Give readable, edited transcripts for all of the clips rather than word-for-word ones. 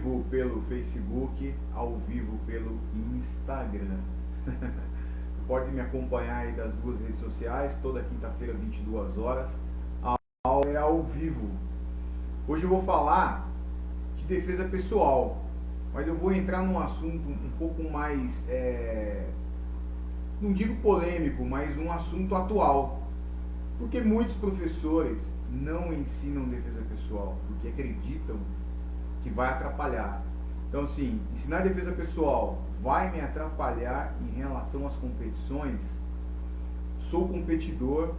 vivo pelo Facebook, ao vivo pelo Instagram. Você pode me acompanhar aí das duas redes sociais, toda quinta-feira, 22 horas. A aula é ao vivo. Hoje eu vou falar de defesa pessoal, mas eu vou entrar num assunto um pouco mais, não digo polêmico, mas um assunto atual. Porque muitos professores não ensinam defesa pessoal, porque acreditam que vai atrapalhar. Então, assim, ensinar defesa pessoal vai me atrapalhar em relação às competições? Sou competidor,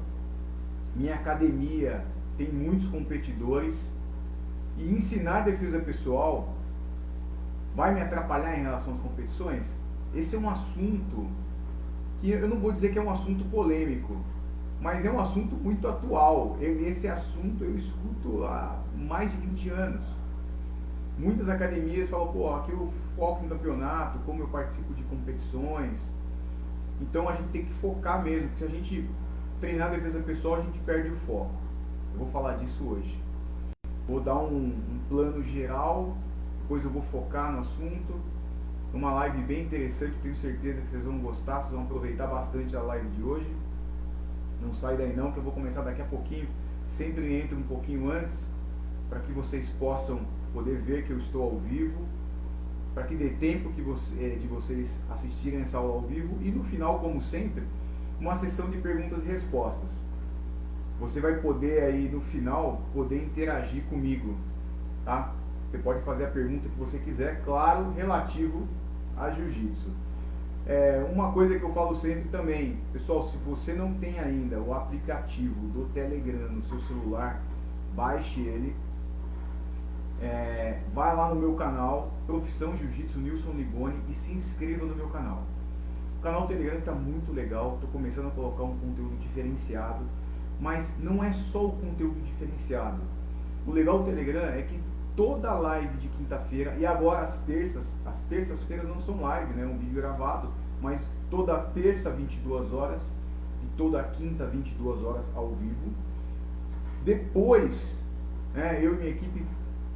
minha academia tem muitos competidores, e ensinar defesa pessoal vai me atrapalhar em relação às competições? Esse é um assunto que eu não vou dizer que é um assunto polêmico, mas é um assunto muito atual. Esse assunto eu escuto há mais de 20 anos. Muitas academias falam, pô, aqui eu foco no campeonato, como eu participo de competições. Então a gente tem que focar mesmo, porque se a gente treinar defesa pessoal, a gente perde o foco. Eu vou falar disso hoje. Vou dar um plano geral, depois eu vou focar no assunto. Uma live bem interessante, tenho certeza que vocês vão gostar, vocês vão aproveitar bastante a live de hoje. Não sai daí não, que eu vou começar daqui a pouquinho. Sempre entro um pouquinho antes, para que vocês possam poder ver que eu estou ao vivo, para que dê tempo de vocês assistirem essa aula ao vivo, e no final, como sempre, uma sessão de perguntas e respostas. Você vai poder aí no final poder interagir comigo, tá? Você pode fazer a pergunta que você quiser, claro, relativo a jiu-jitsu. Uma coisa que eu falo sempre também, pessoal, se você não tem ainda o aplicativo do Telegram no seu celular, baixe ele. Vai lá no meu canal, Profissão Jiu-Jitsu Nilson Liboni, e se inscreva no meu canal. O canal Telegram está muito legal, estou começando a colocar um conteúdo diferenciado, mas não é só o conteúdo diferenciado. O legal do Telegram é que toda live de quinta-feira, e agora as terças-feiras não são live, né? Um vídeo gravado, mas toda terça 22 horas e toda quinta 22 horas ao vivo. Depois, eu e minha equipe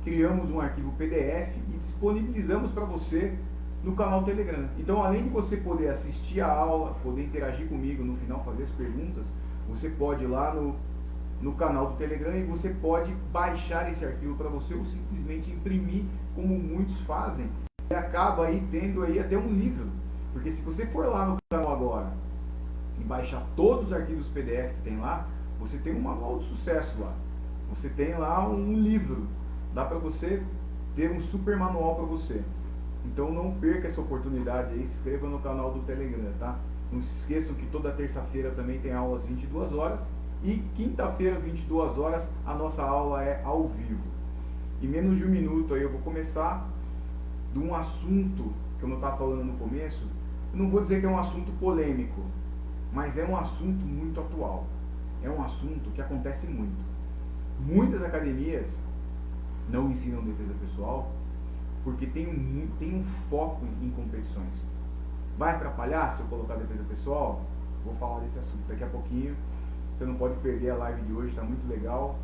criamos um arquivo PDF e disponibilizamos para você no canal Telegram. Então, além de você poder assistir a aula, poder interagir comigo no final, fazer as perguntas, você pode ir lá no canal do Telegram e você pode baixar esse arquivo para você, ou simplesmente imprimir, como muitos fazem, e acaba aí tendo aí até um livro. Porque se você for lá no canal agora e baixar todos os arquivos PDF que tem lá, você tem um manual de sucesso lá. Você tem lá um livro. Dá para você ter um super manual para você. Então não perca essa oportunidade aí, se inscreva no canal do Telegram, tá? Não se esqueçam que toda terça-feira também tem aulas 22 horas e quinta-feira 22 horas a nossa aula é ao vivo. Em menos de um minuto aí eu vou começar de um assunto que eu não estava falando no começo. Eu não vou dizer que é um assunto polêmico, mas é um assunto muito atual. É um assunto que acontece muito. Muitas academias não ensinam defesa pessoal porque tem um foco em competições. Vai atrapalhar se eu colocar defesa pessoal? Vou falar desse assunto daqui a pouquinho. Você não pode perder a live de hoje, está muito legal.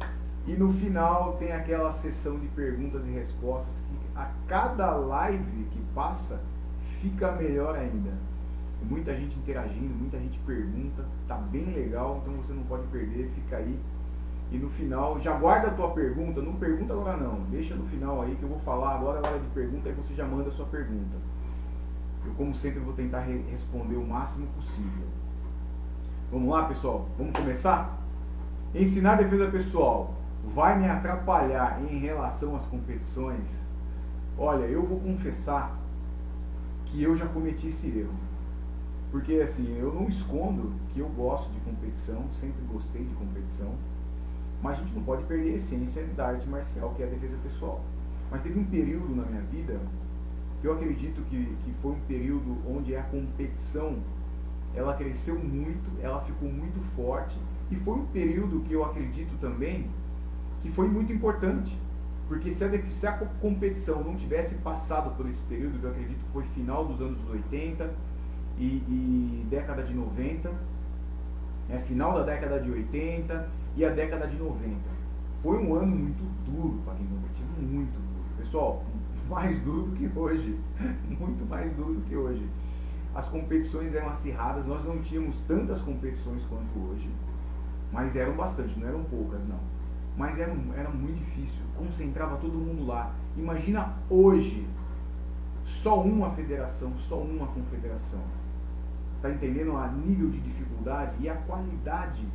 E no final tem aquela sessão de perguntas e respostas que a cada live que passa fica melhor ainda. Muita gente interagindo, muita gente pergunta, tá bem legal, então você não pode perder, fica aí. E no final, já guarda a tua pergunta, não pergunta agora não, deixa no final aí que eu vou falar agora a hora de pergunta, aí você já manda a sua pergunta. Eu, como sempre, vou tentar responder o máximo possível. Vamos lá, pessoal? Vamos começar? Ensinar defesa pessoal vai me atrapalhar em relação às competições? Olha, eu vou confessar que eu já cometi esse erro. Porque, assim, eu não escondo que eu gosto de competição, sempre gostei de competição, mas a gente não pode perder a essência da arte marcial, que é a defesa pessoal. Mas teve um período na minha vida que eu acredito que foi um período onde a competição ela cresceu muito, ela ficou muito forte, e foi um período que eu acredito também que foi muito importante, porque se a competição não tivesse passado por esse período, que eu acredito que foi final dos anos 80 e década de 90, final da década de 80 e a década de 90, foi um ano muito duro para quem competiu, muito duro. Pessoal, mais duro do que hoje, muito mais duro do que hoje. As competições eram acirradas, nós não tínhamos tantas competições quanto hoje, mas eram bastante, não eram poucas não. Mas era muito difícil, concentrava todo mundo lá. Imagina hoje, só uma federação, só uma confederação. Tá entendendo a nível de dificuldade e a qualidade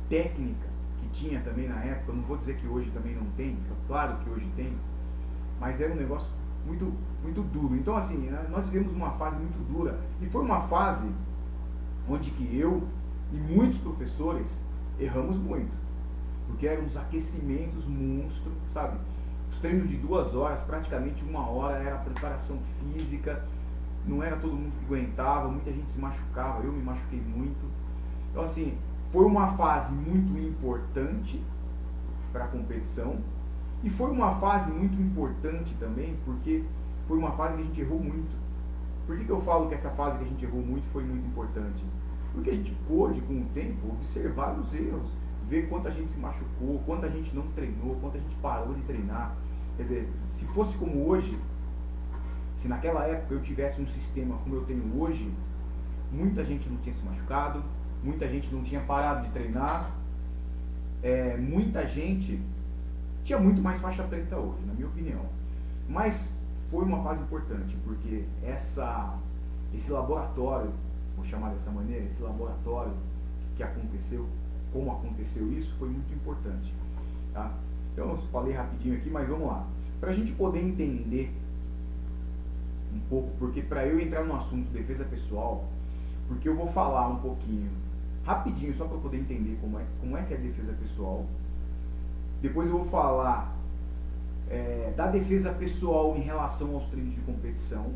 técnica que tinha também na época? Eu não vou dizer que hoje também não tem, claro que hoje tem, mas era um negócio muito, muito duro. Então assim, nós vivemos uma fase muito dura, e foi uma fase onde que eu e muitos professores erramos muito, porque eram uns aquecimentos monstros, sabe? Os treinos de 2 horas, praticamente 1 hora era preparação física, não era todo mundo que aguentava, muita gente se machucava, eu me machuquei muito. Então assim, foi uma fase muito importante para a competição, e foi uma fase muito importante também, porque foi uma fase que a gente errou muito. Por que eu falo que essa fase que a gente errou muito foi muito importante? Porque a gente pôde, com o tempo, observar os erros, ver quanta gente se machucou, quanta gente não treinou, quanta gente parou de treinar. Quer dizer, se fosse como hoje, se naquela época eu tivesse um sistema como eu tenho hoje, muita gente não tinha se machucado, muita gente não tinha parado de treinar, muita gente tinha muito mais faixa preta hoje, na minha opinião. Mas foi uma fase importante, porque esse laboratório, vou chamar dessa maneira, esse laboratório que aconteceu, como aconteceu isso, foi muito importante. Tá? Então eu falei rapidinho aqui, mas vamos lá. Para a gente poder entender um pouco, porque para eu entrar no assunto defesa pessoal, porque eu vou falar um pouquinho, rapidinho, só para eu poder entender como é que é a defesa pessoal. Depois eu vou falar da defesa pessoal em relação aos treinos de competição.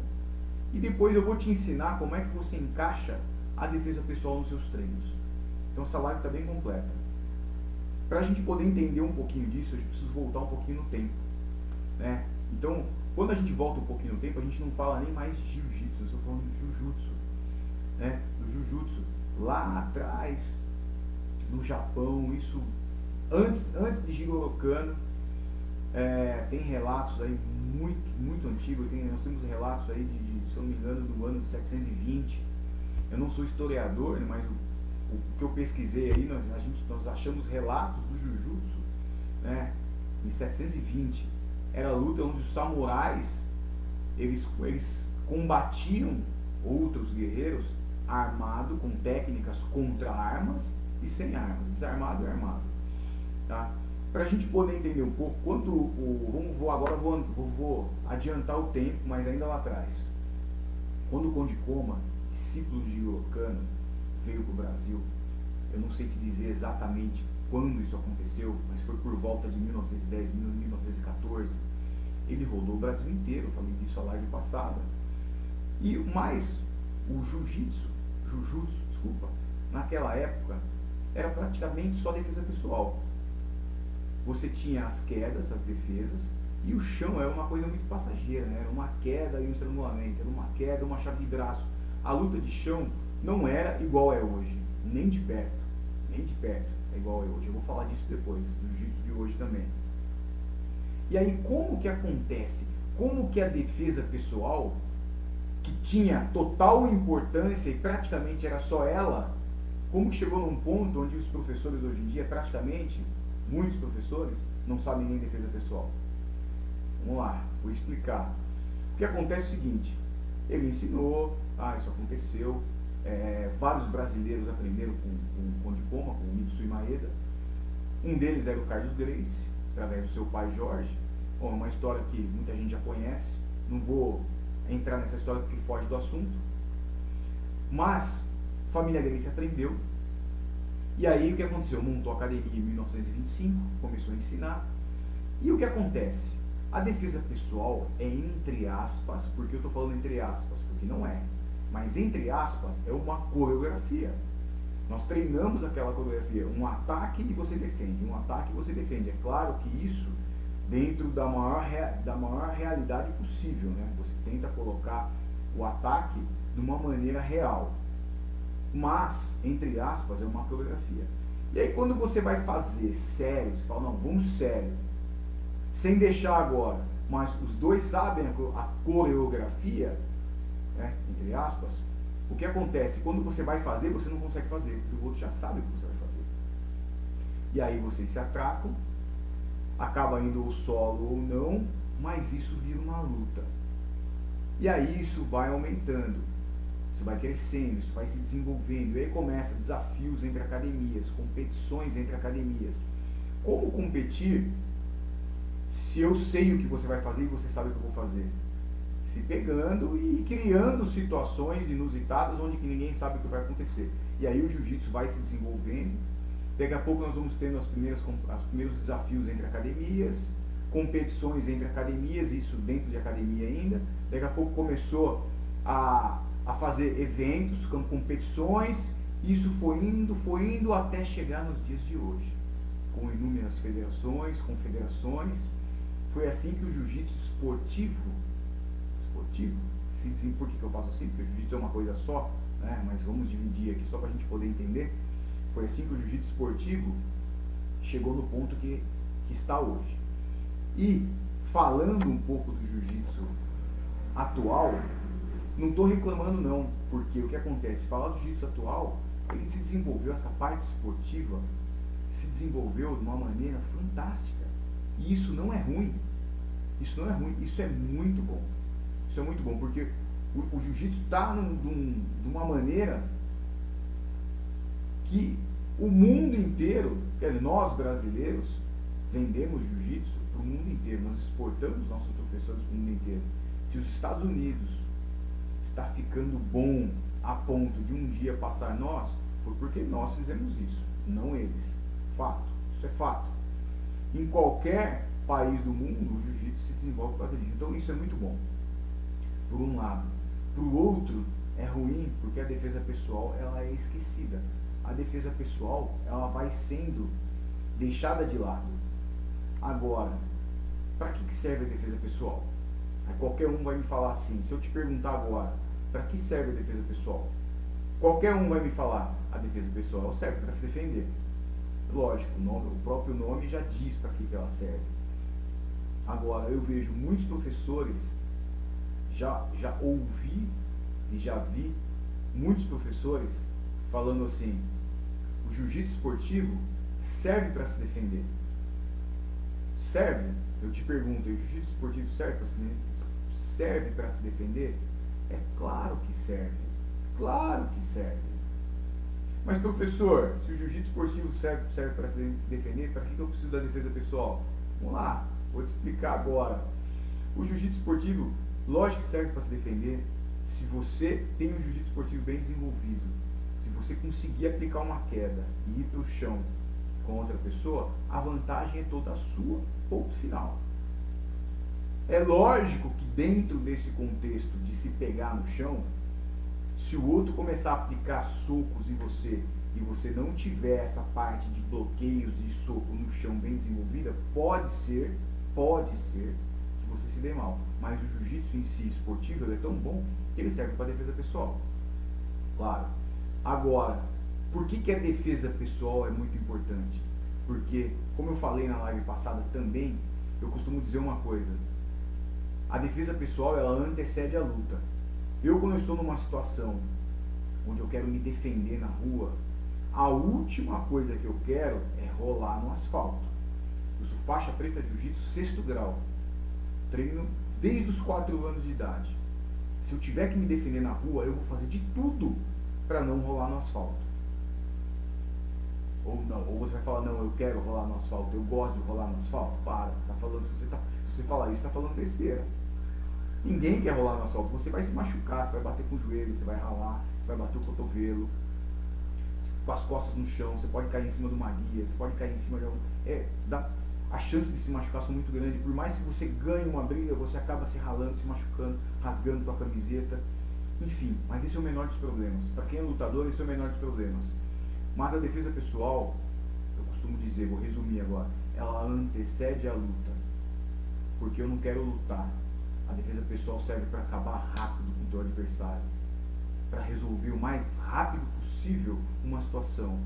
E depois eu vou te ensinar como é que você encaixa a defesa pessoal nos seus treinos. Então essa live está bem completa. Para a gente poder entender um pouquinho disso, a gente precisa voltar um pouquinho no tempo, né? Então, quando a gente volta um pouquinho no tempo, a gente não fala nem mais de jiu-jitsu, eu estou falando de jujutsu, né? Do jujutsu, lá atrás, no Japão, isso antes de Jigoro Kano, tem relatos aí muito antigos, nós temos relatos aí se eu não me engano, do ano de 720. Eu não sou historiador, né, mas o que eu pesquisei aí, nós achamos relatos do Jujutsu, né, em 720. Era a luta onde os samurais eles combatiam outros guerreiros armado, com técnicas contra armas e sem armas, desarmado e armado. Tá? Para a gente poder entender um pouco, vou adiantar o tempo, mas ainda lá atrás. Quando o Conde Koma, discípulo de Jigoro Kano, veio para o Brasil, eu não sei te dizer exatamente quando isso aconteceu, mas foi por volta de 1910, 1914. Ele rodou o Brasil inteiro, falei disso a live passada. Mas o Jujutsu, naquela época, era praticamente só defesa pessoal. Você tinha as quedas, as defesas, e o chão era uma coisa muito passageira, né? Era uma queda e um estrangulamento, era uma queda, uma chave de braço. A luta de chão não era igual é hoje, nem de perto, é igual é hoje. Eu vou falar disso depois, do jiu-jitsu de hoje também. E aí, como que acontece? Como que a defesa pessoal, que tinha total importância e praticamente era só ela, como que chegou num ponto onde os professores hoje em dia, praticamente, muitos professores, não sabem nem defesa pessoal? Vamos lá, vou explicar. O que acontece é o seguinte, ele ensinou, isso aconteceu, vários brasileiros aprenderam com o Conde Koma, com o Mitsui Maeda. Um deles era o Carlos Gracie, através do seu pai Jorge. Bom, é uma história que muita gente já conhece, não vou entrar nessa história porque foge do assunto. Mas, a família Gracie aprendeu. E aí o que aconteceu? Montou a academia em 1925, começou a ensinar. E o que acontece? A defesa pessoal é entre aspas, porque eu estou falando entre aspas, porque não é. Mas entre aspas é uma coreografia. Nós treinamos aquela coreografia, um ataque e você defende, um ataque e você defende. É claro que isso dentro da maior realidade possível, né? Você tenta colocar o ataque de uma maneira real. Mas, entre aspas, é uma coreografia. E aí quando você vai fazer sério, você fala, não, vamos sério, sem deixar agora mas os dois sabem a coreografia, né, entre aspas. O que acontece? Quando você vai fazer, você não consegue fazer, porque o outro já sabe o que você vai fazer. E aí vocês se atracam, acaba indo ao solo ou não, mas isso vira uma luta. E aí isso vai aumentando, isso vai crescendo, isso vai se desenvolvendo. E aí começa desafios entre academias, competições entre academias. Como competir se eu sei o que você vai fazer e você sabe o que eu vou fazer? Se pegando e criando situações inusitadas onde que ninguém sabe o que vai acontecer. E aí o jiu-jitsu vai se desenvolvendo. Daqui a pouco nós vamos tendo os primeiros desafios entre academias, competições entre academias, isso dentro de academia ainda. Daqui a pouco começou a fazer eventos, competições. Isso foi indo até chegar nos dias de hoje, com inúmeras federações, confederações. Foi assim que o jiu-jitsu esportivo se desenvolveu. Por que eu faço assim? Porque o jiu-jitsu é uma coisa só, né? Mas vamos dividir aqui só para a gente poder entender. Foi assim que o jiu-jitsu esportivo chegou no ponto que está hoje. E falando um pouco do jiu-jitsu atual, não estou reclamando não, porque o que acontece? Falar do jiu-jitsu atual, ele se desenvolveu, essa parte esportiva se desenvolveu de uma maneira fantástica. E isso não é ruim. Isso não é ruim, isso é muito bom. Isso é muito bom, porque o jiu-jitsu está de uma maneira que o mundo inteiro, nós brasileiros, vendemos jiu-jitsu para o mundo inteiro, nós exportamos nossos professores para o mundo inteiro. Se os Estados Unidos está ficando bom a ponto de um dia passar nós, foi porque nós fizemos isso, não eles. Fato, isso é fato. Em qualquer país do mundo, o jiu-jitsu se desenvolve por causa disso. Então isso é muito bom, por um lado. Por outro, é ruim porque a defesa pessoal ela é esquecida. A defesa pessoal ela vai sendo deixada de lado. Agora, para que serve a defesa pessoal? Aí qualquer um vai me falar assim, se eu te perguntar agora, para que serve a defesa pessoal? Qualquer um vai me falar, a defesa pessoal serve para se defender. Lógico, o próprio nome já diz para que ela serve. Agora, eu vejo muitos professores, já ouvi e já vi muitos professores falando assim, o jiu-jitsu esportivo serve para se defender. Serve? Eu te pergunto, o jiu-jitsu esportivo serve para se defender? É claro que serve. Claro que serve. Mas professor, se o jiu-jitsu esportivo serve para se defender, para que eu preciso da defesa pessoal? Vamos lá, vou te explicar agora. O jiu-jitsu esportivo, lógico que serve para se defender se você tem um jiu-jitsu esportivo bem desenvolvido. Se você conseguir aplicar uma queda e ir para o chão com outra pessoa, a vantagem é toda sua. Ponto final. É lógico que dentro desse contexto de se pegar no chão, se o outro começar a aplicar socos em você e você não tiver essa parte de bloqueios e soco no chão bem desenvolvida, pode ser que você se dê mal. Mas o jiu-jitsu em si, esportivo, ele é tão bom que ele serve para defesa pessoal. Claro. Agora, por que a defesa pessoal é muito importante? Porque, como eu falei na live passada também, eu costumo dizer uma coisa. A defesa pessoal, ela antecede a luta. Eu, quando eu estou numa situação onde eu quero me defender na rua, a última coisa que eu quero é rolar no asfalto. Eu sou faixa preta de jiu-jitsu 6º grau. Treino desde os 4 anos de idade. Se eu tiver que me defender na rua, eu vou fazer de tudo para não rolar no asfalto. Ou não, ou você vai falar, não, eu quero rolar no asfalto, eu gosto de rolar no asfalto. Para, se você falar isso, está falando besteira. Ninguém quer rolar no asfalto, você vai se machucar, você vai bater com o joelho, você vai ralar, você vai bater o cotovelo, com as costas no chão, você pode cair em cima de uma guia, você pode cair em cima de as chances de se machucar são muito grandes. Por mais que você ganhe uma briga, você acaba se ralando, se machucando, rasgando tua camiseta. Enfim, mas esse é o menor dos problemas. Para quem é lutador, esse é o menor dos problemas. Mas a defesa pessoal, eu costumo dizer, vou resumir agora, ela antecede a luta. Porque eu não quero lutar. A defesa pessoal serve para acabar rápido com o teu adversário. Para resolver o mais rápido possível uma situação.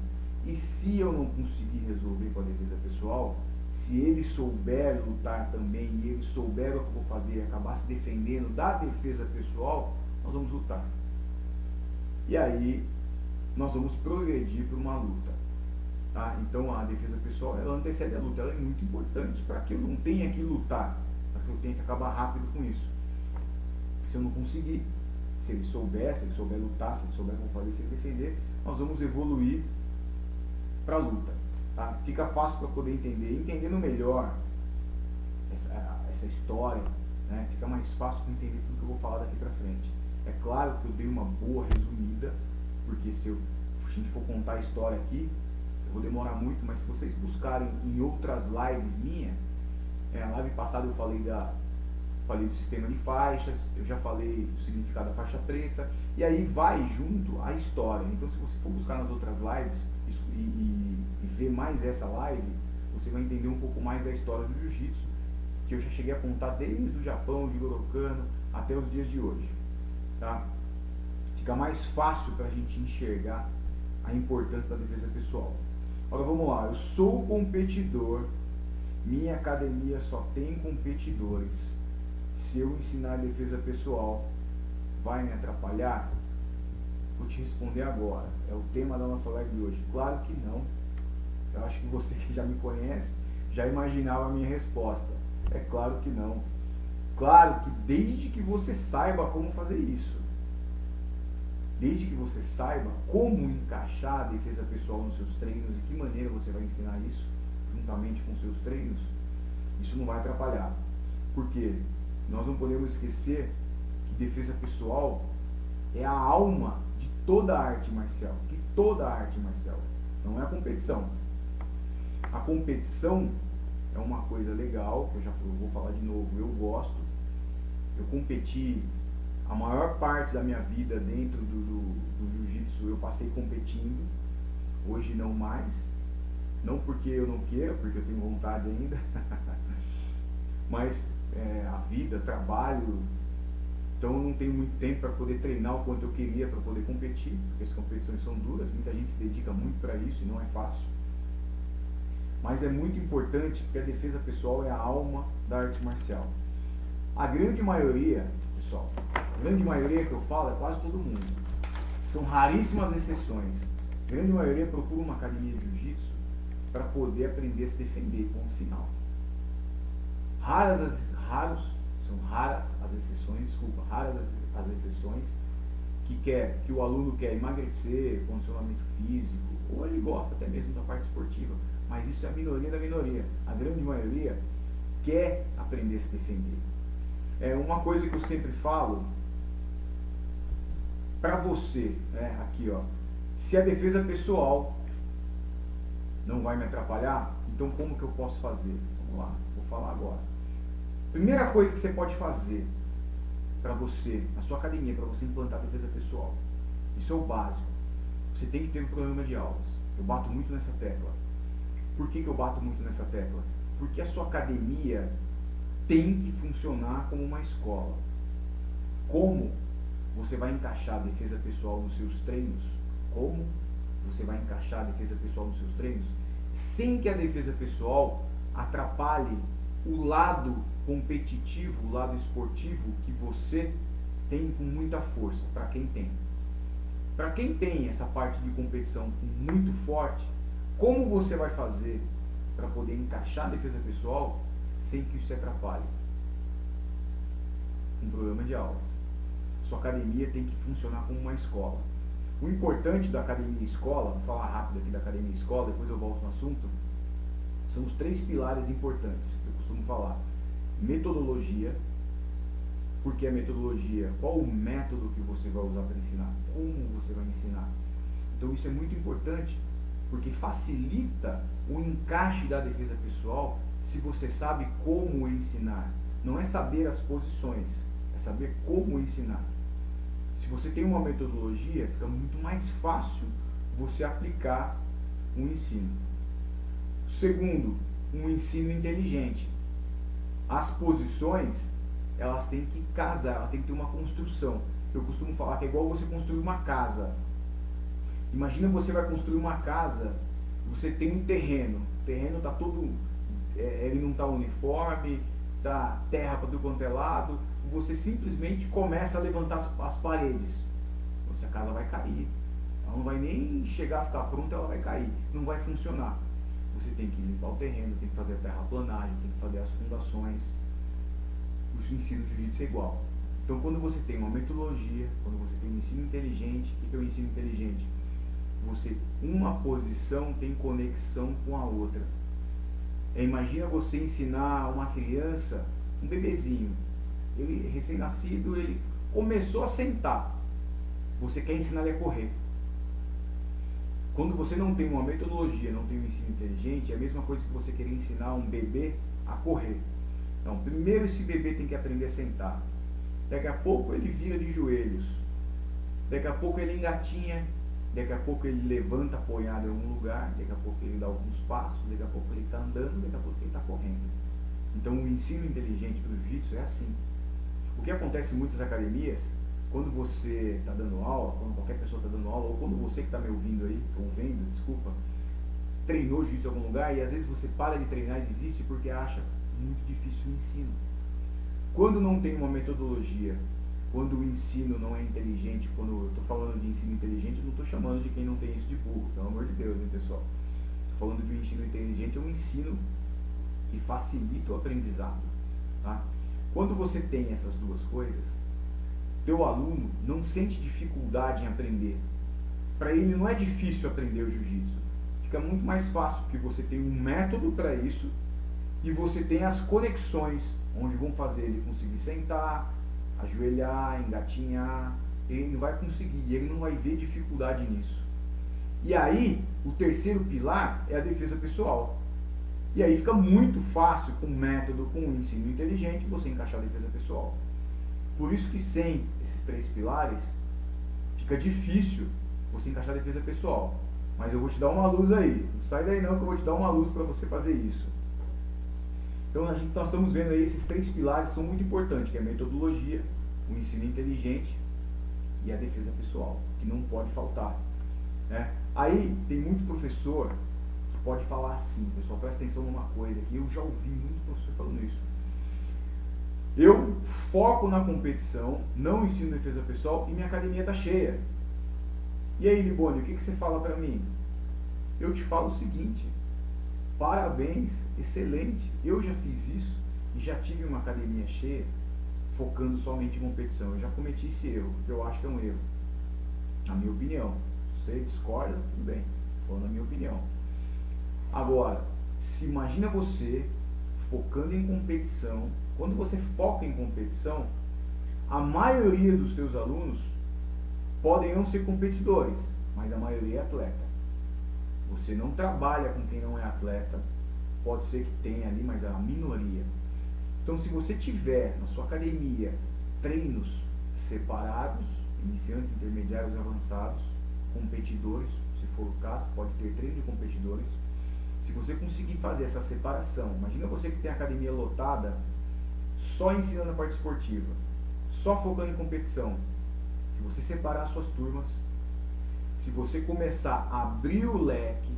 E se eu não conseguir resolver com a defesa pessoal, se ele souber lutar também e ele souber o que eu vou fazer e acabar se defendendo da defesa pessoal, nós vamos lutar. E aí nós vamos progredir para uma luta. Tá? Então a defesa pessoal, ela antecede a luta, ela é muito importante para que eu não tenha que lutar, para que eu tenha que acabar rápido com isso. Se eu não conseguir, se ele souber lutar, se ele souber como fazer, se ele defender, nós vamos evoluir para a luta. Tá? Fica fácil para poder entender, entendendo melhor essa história, né? Fica mais fácil para entender tudo que eu vou falar daqui para frente. É claro que eu dei uma boa resumida, porque se a gente for contar a história aqui, eu vou demorar muito, mas se vocês buscarem em outras lives minhas, na live passada eu falei do sistema de faixas, eu já falei do significado da faixa preta, e aí vai junto a história. Então se você for buscar nas outras lives e ver mais essa live, você vai entender um pouco mais da história do jiu-jitsu, que eu já cheguei a contar desde o Japão, de Jigoro Kano, até os dias de hoje. Tá? Fica mais fácil para a gente enxergar a importância da defesa pessoal. Agora vamos lá, eu sou competidor, minha academia só tem competidores. Se eu ensinar defesa pessoal, vai me atrapalhar? Vou te responder agora, é o tema da nossa live de hoje. Claro que não. Eu acho que você que já me conhece, já imaginava a minha resposta. É claro que não. Claro que desde que você saiba como fazer isso. Desde que você saiba como encaixar a defesa pessoal nos seus treinos e que maneira você vai ensinar isso juntamente com seus treinos, isso não vai atrapalhar. Por quê? Nós não podemos esquecer que defesa pessoal é a alma de toda a arte marcial. De toda a arte marcial. Não é a competição. A competição é uma coisa legal, que eu já vou falar de novo, eu gosto. Eu competi a maior parte da minha vida dentro do jiu-jitsu, eu passei competindo. Hoje não mais. Não porque eu não queira, porque eu tenho vontade ainda. Mas a vida, trabalho, então eu não tenho muito tempo para poder treinar o quanto eu queria para poder competir, porque as competições são duras, muita gente se dedica muito para isso e não é fácil. Mas é muito importante porque a defesa pessoal é a alma da arte marcial. A grande maioria, pessoal, a grande maioria que eu falo é quase todo mundo. São raríssimas exceções. A grande maioria procura uma academia de jiu-jitsu para poder aprender a se defender, ponto final. São raras as exceções que o aluno quer emagrecer, condicionamento físico, ou ele gosta até mesmo da parte esportiva, mas isso é a minoria da minoria. A grande maioria quer aprender a se defender. É uma coisa que eu sempre falo para você, né, aqui ó, se a defesa pessoal não vai me atrapalhar, então como que eu posso fazer? Vamos lá, vou falar agora. Primeira coisa que você pode fazer para você, na sua academia, para você implantar a defesa pessoal, isso é o básico. Você tem que ter um programa de aulas. Eu bato muito nessa tecla. Por que eu bato muito nessa tecla? Porque a sua academia tem que funcionar como uma escola. Como você vai encaixar a defesa pessoal nos seus treinos? Como você vai encaixar a defesa pessoal nos seus treinos sem que a defesa pessoal atrapalhe o lado competitivo, o lado esportivo que você tem com muita força, para quem tem. Para quem tem essa parte de competição muito forte, como você vai fazer para poder encaixar a defesa pessoal sem que isso se atrapalhe? Um programa de aulas. Sua academia tem que funcionar como uma escola. O importante da academia escola, vou falar rápido aqui da academia escola, depois eu volto no assunto, são os 3 pilares importantes que eu costumo falar. Metodologia. Por que a metodologia? Qual o método que você vai usar para ensinar? Como você vai ensinar? Então isso é muito importante, porque facilita o encaixe da defesa pessoal se você sabe como ensinar. Não é saber as posições, é saber como ensinar. Se você tem uma metodologia, fica muito mais fácil você aplicar um ensino. Segundo, um ensino inteligente. As posições, elas têm que casar, elas têm que ter uma construção. Eu costumo falar que é igual você construir uma casa. Imagina você vai construir uma casa, você tem um terreno. O terreno está todo ele não está uniforme, tá terra para tudo quanto é lado, você simplesmente começa a levantar as paredes. Essa casa vai cair. Ela não vai nem chegar a ficar pronta, ela vai cair. Não vai funcionar. Você tem que limpar o terreno, tem que fazer a terraplanagem, tem que fazer as fundações. O ensino de jiu-jitsu é igual. Então, quando você tem uma metodologia, quando você tem um ensino inteligente, o que é o ensino inteligente? Uma posição tem conexão com a outra. Imagina você ensinar uma criança, um bebezinho, ele recém-nascido, ele começou a sentar. Você quer ensinar ele a correr. Quando você não tem uma metodologia, não tem um ensino inteligente, é a mesma coisa que você querer ensinar um bebê a correr. Então, primeiro esse bebê tem que aprender a sentar. Daqui a pouco ele vira de joelhos. Daqui a pouco ele engatinha. Daqui a pouco ele levanta apoiado em algum lugar. Daqui a pouco ele dá alguns passos. Daqui a pouco ele está andando. Daqui a pouco ele está correndo. Então, o ensino inteligente para o jiu-jitsu é assim. O que acontece em muitas academias, quando você está dando aula, quando qualquer pessoa está dando aula, ou quando você que está me ouvindo aí, treinou jiu-jitsu em algum lugar e às vezes você para de treinar e desiste porque acha muito difícil o ensino. Quando não tem uma metodologia, quando o ensino não é inteligente, quando eu estou falando de ensino inteligente, eu não estou chamando de quem não tem isso de burro, pelo amor de Deus, hein, pessoal? Estou falando de um ensino inteligente, é um ensino que facilita o aprendizado, tá? Quando você tem essas duas coisas, teu aluno não sente dificuldade em aprender. Para ele não é difícil aprender o jiu-jitsu. Fica muito mais fácil porque você tem um método para isso e você tem as conexões onde vão fazer ele conseguir sentar, ajoelhar, engatinhar. Ele vai conseguir e ele não vai ver dificuldade nisso. E aí, o terceiro pilar é a defesa pessoal. E aí fica muito fácil com o método, com o ensino inteligente, você encaixar a defesa pessoal. Por isso que sem esses três pilares, fica difícil você encaixar a defesa pessoal. Mas eu vou te dar uma luz aí. Não sai daí não que eu vou te dar uma luz para você fazer isso. Então nós estamos vendo aí esses três pilares são muito importantes, que é a metodologia, o ensino inteligente e a defesa pessoal, que não pode faltar, né? Aí tem muito professor que pode falar assim, pessoal, presta atenção numa coisa que eu já ouvi muito professor falando isso. Eu foco na competição, não ensino defesa pessoal e minha academia está cheia. E aí, Libônio, o que você fala para mim? Eu te falo o seguinte, parabéns, excelente, eu já fiz isso e já tive uma academia cheia, focando somente em competição. Eu já cometi esse erro, porque eu acho que é um erro, na minha opinião. Você discorda, tudo bem, falando a minha opinião. Agora, se imagina você focando em competição. Quando você foca em competição, a maioria dos teus alunos podem não ser competidores, mas a maioria é atleta. Você não trabalha com quem não é atleta, pode ser que tenha ali, mas é a minoria. Então, se você tiver na sua academia treinos separados, iniciantes, intermediários, avançados, competidores, se for o caso, pode ter treino de competidores. Se você conseguir fazer essa separação, imagina você que tem a academia lotada, só ensinando a parte esportiva, só focando em competição. Se você separar suas turmas, se você começar a abrir o leque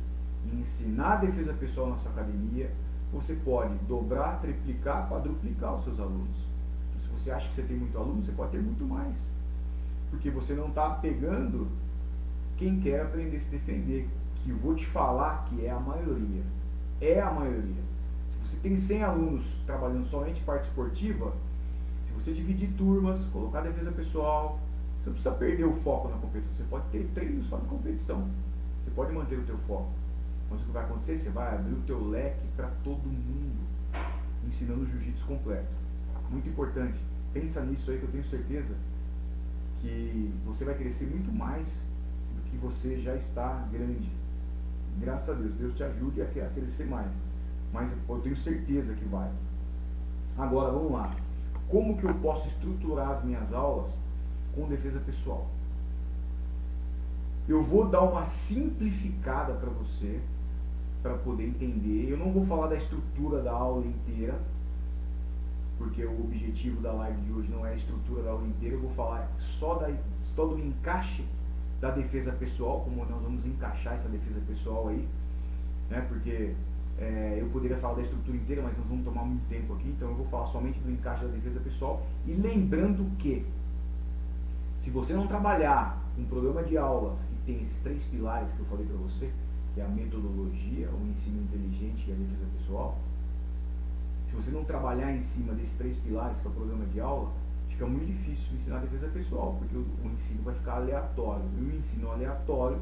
e ensinar a defesa pessoal na sua academia, você pode dobrar, triplicar, quadruplicar os seus alunos. Então, se você acha que você tem muito aluno, você pode ter muito mais. Porque você não está pegando quem quer aprender a se defender, que eu vou te falar que é a maioria. É a maioria. Se você tem 100 alunos trabalhando somente parte esportiva, se você dividir turmas, colocar a defesa pessoal, você não precisa perder o foco na competição. Você pode ter treino só de competição. Você pode manter o teu foco. Mas o que vai acontecer? Você vai abrir o teu leque para todo mundo, ensinando o jiu-jitsu completo. Muito importante. Pensa nisso aí que eu tenho certeza que você vai crescer muito mais do que você já está grande. Graças a Deus. Deus te ajude a crescer mais. Mas eu tenho certeza que vai. Agora, vamos lá. Como que eu posso estruturar as minhas aulas com defesa pessoal? Eu vou dar uma simplificada para você, para poder entender. Eu não vou falar da estrutura da aula inteira, porque o objetivo da live de hoje não é a estrutura da aula inteira. Eu vou falar só do encaixe da defesa pessoal, como nós vamos encaixar essa defesa pessoal aí, né? Porque Eu poderia falar da estrutura inteira, mas nós vamos tomar muito tempo aqui, então eu vou falar somente do encaixe da defesa pessoal. E lembrando que, se você não trabalhar um programa de aulas que tem esses 3 pilares que eu falei para você, que é a metodologia, o ensino inteligente e a defesa pessoal, se você não trabalhar em cima desses 3 pilares, que é o programa de aula, fica muito difícil ensinar a defesa pessoal, porque o ensino vai ficar aleatório. E o ensino aleatório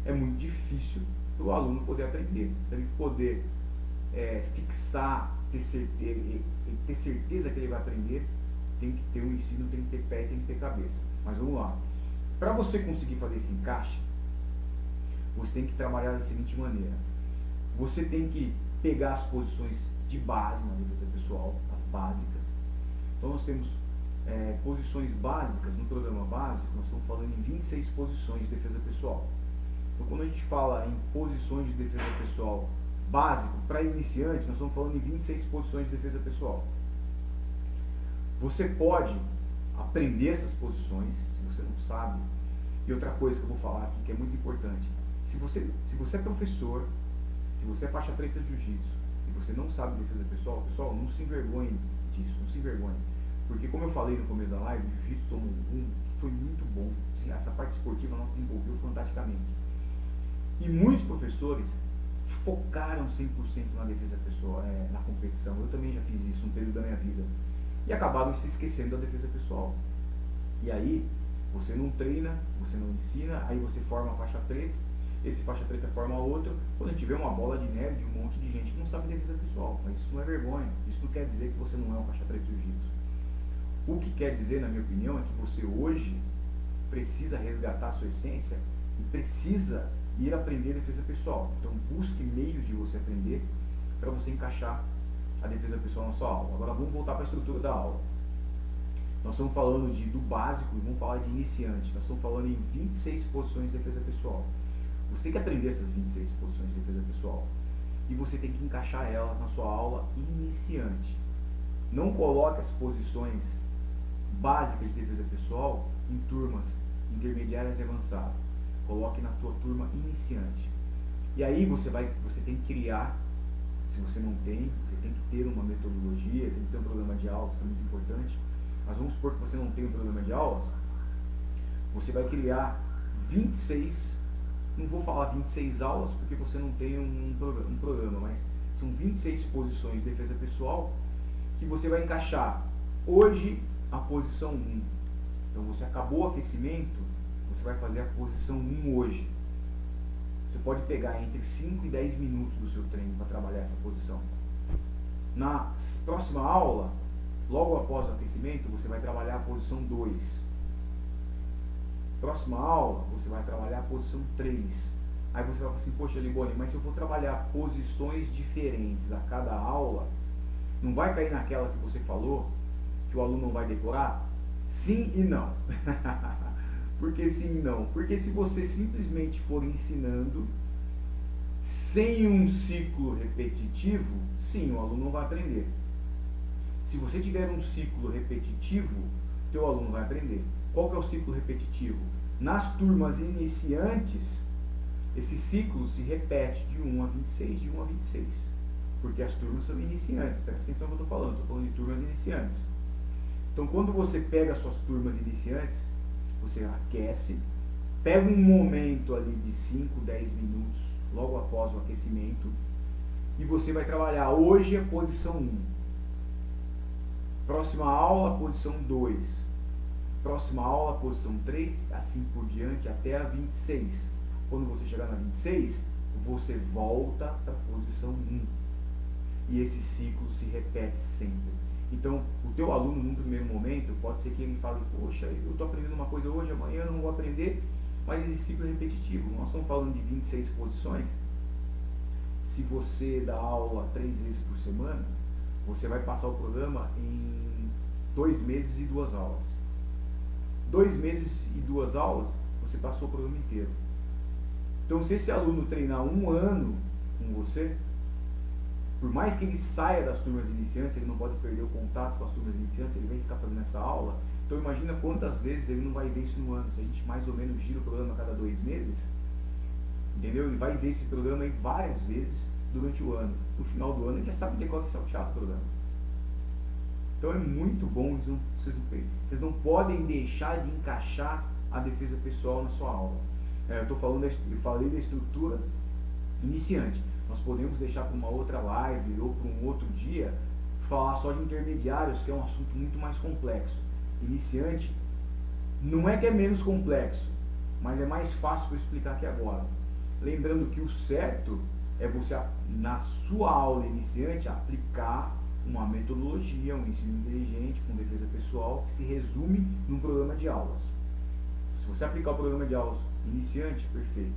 é muito difícil para o aluno poder aprender. Para ele poder fixar, ter certeza que ele vai aprender, tem que ter um ensino, tem que ter pé e tem que ter cabeça. Mas vamos lá. Para você conseguir fazer esse encaixe, você tem que trabalhar da seguinte maneira. Você tem que pegar as posições de base na defesa pessoal, as básicas. Então nós temos posições básicas no programa básico, nós estamos falando em 26 posições de defesa pessoal. Então quando a gente fala em posições de defesa pessoal básico, para iniciante, nós estamos falando em 26 posições de defesa pessoal. Você pode aprender essas posições, se você não sabe. E outra coisa que eu vou falar aqui, que é muito importante, se você é professor, se você é faixa preta de jiu-jitsu, e você não sabe defesa pessoal, pessoal, não se envergonhe disso, não se envergonhe. Porque como eu falei no começo da live, o jiu-jitsu tomou um boom que foi muito bom. Assim, essa parte esportiva nós desenvolveu fantasticamente. E muitos professores focaram 100% na defesa pessoal, na competição. Eu também já fiz isso um período da minha vida. E acabaram se esquecendo da defesa pessoal. E aí, você não treina, você não ensina, aí você forma a faixa preta, esse faixa preta forma outro. Quando a gente vê uma bola de neve de um monte de gente que não sabe defesa pessoal. Mas isso não é vergonha, isso não quer dizer que você não é um faixa preta de jiu-jitsu. O que quer dizer, na minha opinião, é que você hoje precisa resgatar a sua essência e precisa ir aprender defesa pessoal. Então busque meios de você aprender para você encaixar a defesa pessoal na sua aula. Agora vamos voltar para a estrutura da aula. Nós estamos falando do básico e vamos falar de iniciante. Nós estamos falando em 26 posições de defesa pessoal. Você tem que aprender essas 26 posições de defesa pessoal e você tem que encaixar elas na sua aula iniciante. Não coloque as posições básicas de defesa pessoal em turmas intermediárias e avançadas. Coloque na tua turma iniciante. E aí você tem que criar, se você não tem, você tem que ter uma metodologia, tem que ter um programa de aulas, que é muito importante. Mas vamos supor que você não tem um programa de aulas, você vai criar 26, não vou falar 26 aulas porque você não tem um programa, mas são 26 posições de defesa pessoal que você vai encaixar hoje a posição 1. Então você acabou o aquecimento, você vai fazer a posição 1 hoje. Você pode pegar entre 5 e 10 minutos do seu treino para trabalhar essa posição. Na próxima aula, logo após o aquecimento, você vai trabalhar a posição 2. Próxima aula, você vai trabalhar a posição 3. Aí você vai falar assim, poxa, Liboni, mas se eu for trabalhar posições diferentes a cada aula, não vai cair naquela que você falou, que o aluno não vai decorar? Sim e não. Por que sim e não? Porque se você simplesmente for ensinando sem um ciclo repetitivo, sim, o aluno não vai aprender. Se você tiver um ciclo repetitivo, teu aluno vai aprender. Qual que é o ciclo repetitivo? Nas turmas iniciantes, esse ciclo se repete de 1 a 26, de 1 a 26. Porque as turmas são iniciantes. Presta atenção no que eu estou falando de turmas iniciantes. Então, quando você pega as suas turmas iniciantes, você aquece, pega um momento ali de 5, 10 minutos, logo após o aquecimento, e você vai trabalhar hoje a posição 1. Próxima aula, posição 2. Próxima aula, posição 3, assim por diante, até a 26. Quando você chegar na 26, você volta para a posição 1. E esse ciclo se repete sempre. Então, o teu aluno, num primeiro momento, pode ser que ele fale, poxa, eu estou aprendendo uma coisa hoje, amanhã eu não vou aprender, mas esse ciclo é repetitivo. Nós estamos falando de 26 posições. Se você dá aula 3 vezes por semana, você vai passar o programa em 2 meses e 2 aulas. 2 meses e 2 aulas, você passou o programa inteiro. Então, se esse aluno treinar 1 ano com você, por mais que ele saia das turmas iniciantes, ele não pode perder o contato com as turmas iniciantes, ele vai ficar fazendo essa aula. Então imagina quantas vezes ele não vai ver isso no ano. Se a gente mais ou menos gira o programa a cada 2 meses, entendeu? Ele vai ver esse programa aí várias vezes durante o ano. No final do ano ele já sabe decorar e saltear o programa. Então é muito bom isso, vocês não podem deixar de encaixar a defesa pessoal na sua aula. Eu falei da estrutura iniciante. Nós podemos deixar para uma outra live ou para um outro dia falar só de intermediários, que é um assunto muito mais complexo. Iniciante não é que é menos complexo, mas é mais fácil para eu explicar aqui agora. Lembrando que o certo é você, na sua aula iniciante, aplicar uma metodologia, um ensino inteligente com defesa pessoal, que se resume num programa de aulas. Se você aplicar o programa de aulas iniciante, perfeito,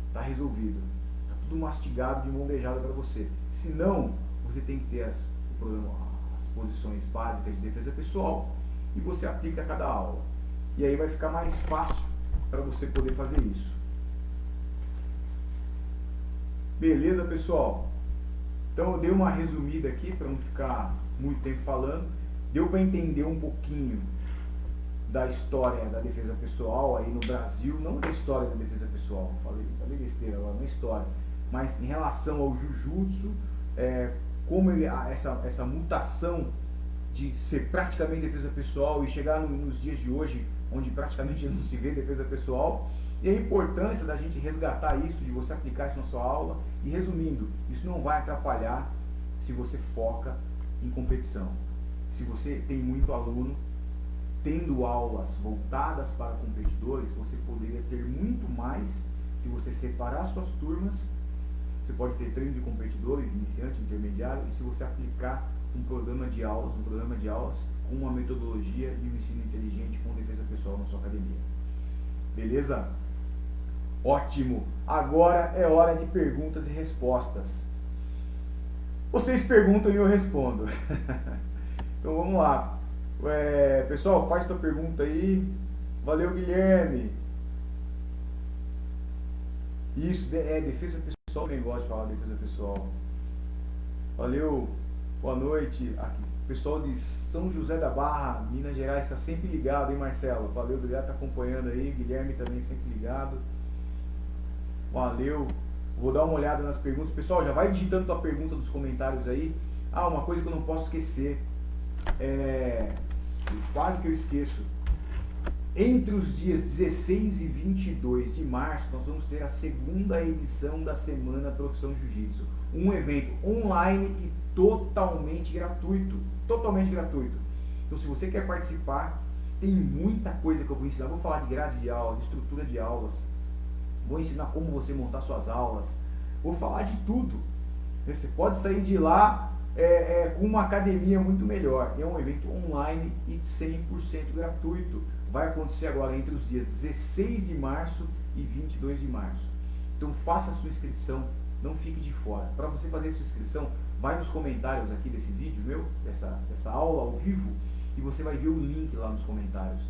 está resolvido, está tudo mastigado de mão beijada para você. Se não, você tem que ter as posições básicas de defesa pessoal e você aplica a cada aula. E aí vai ficar mais fácil para você poder fazer isso. Beleza, pessoal? Então eu dei uma resumida aqui para não ficar muito tempo falando. Deu para entender um pouquinho da história da defesa pessoal aí no Brasil, não da história da defesa pessoal, falei besteira agora, não é história, mas em relação ao Jiu-Jitsu, como essa mutação de ser praticamente defesa pessoal e chegar nos dias de hoje, onde praticamente não se vê defesa pessoal, e a importância da gente resgatar isso, de você aplicar isso na sua aula. E resumindo, isso não vai atrapalhar se você foca em competição. Se você tem muito aluno, tendo aulas voltadas para competidores, você poderia ter muito mais se você separar as suas turmas. Você pode ter treino de competidores, iniciante, intermediário, e se você aplicar um programa de aulas com uma metodologia e um ensino inteligente com defesa pessoal na sua academia. Beleza? Ótimo! Agora é hora de perguntas e respostas. Vocês perguntam e eu respondo. Então vamos lá. Pessoal, faz tua pergunta aí. Valeu, Guilherme. Isso, defesa pessoal, eu nem gosto de falar defesa pessoal. Valeu, boa noite. Aqui, pessoal de São José da Barra, Minas Gerais, está sempre ligado, hein, Marcelo? Valeu, obrigado por estar acompanhando aí. Guilherme também sempre ligado. Valeu. Vou dar uma olhada nas perguntas. Pessoal, já vai digitando tua pergunta nos comentários aí. Uma coisa que eu não posso esquecer. Quase que eu esqueço. Entre os dias 16 e 22 de março, nós vamos ter a segunda edição da Semana Profissão Jiu-Jitsu. Um evento online e totalmente gratuito. Totalmente gratuito. Então, se você quer participar, tem muita coisa que eu vou ensinar. Vou falar de grade de aulas, estrutura de aulas. Vou ensinar como você montar suas aulas. Vou falar de tudo. Você pode sair de lá com uma academia muito melhor. É um evento online e 100% gratuito. Vai acontecer agora entre os dias 16 de março e 22 de março. Então faça a sua inscrição, não fique de fora. Para você fazer a sua inscrição, vai nos comentários aqui desse vídeo meu, dessa aula ao vivo, e você vai ver o link lá nos comentários.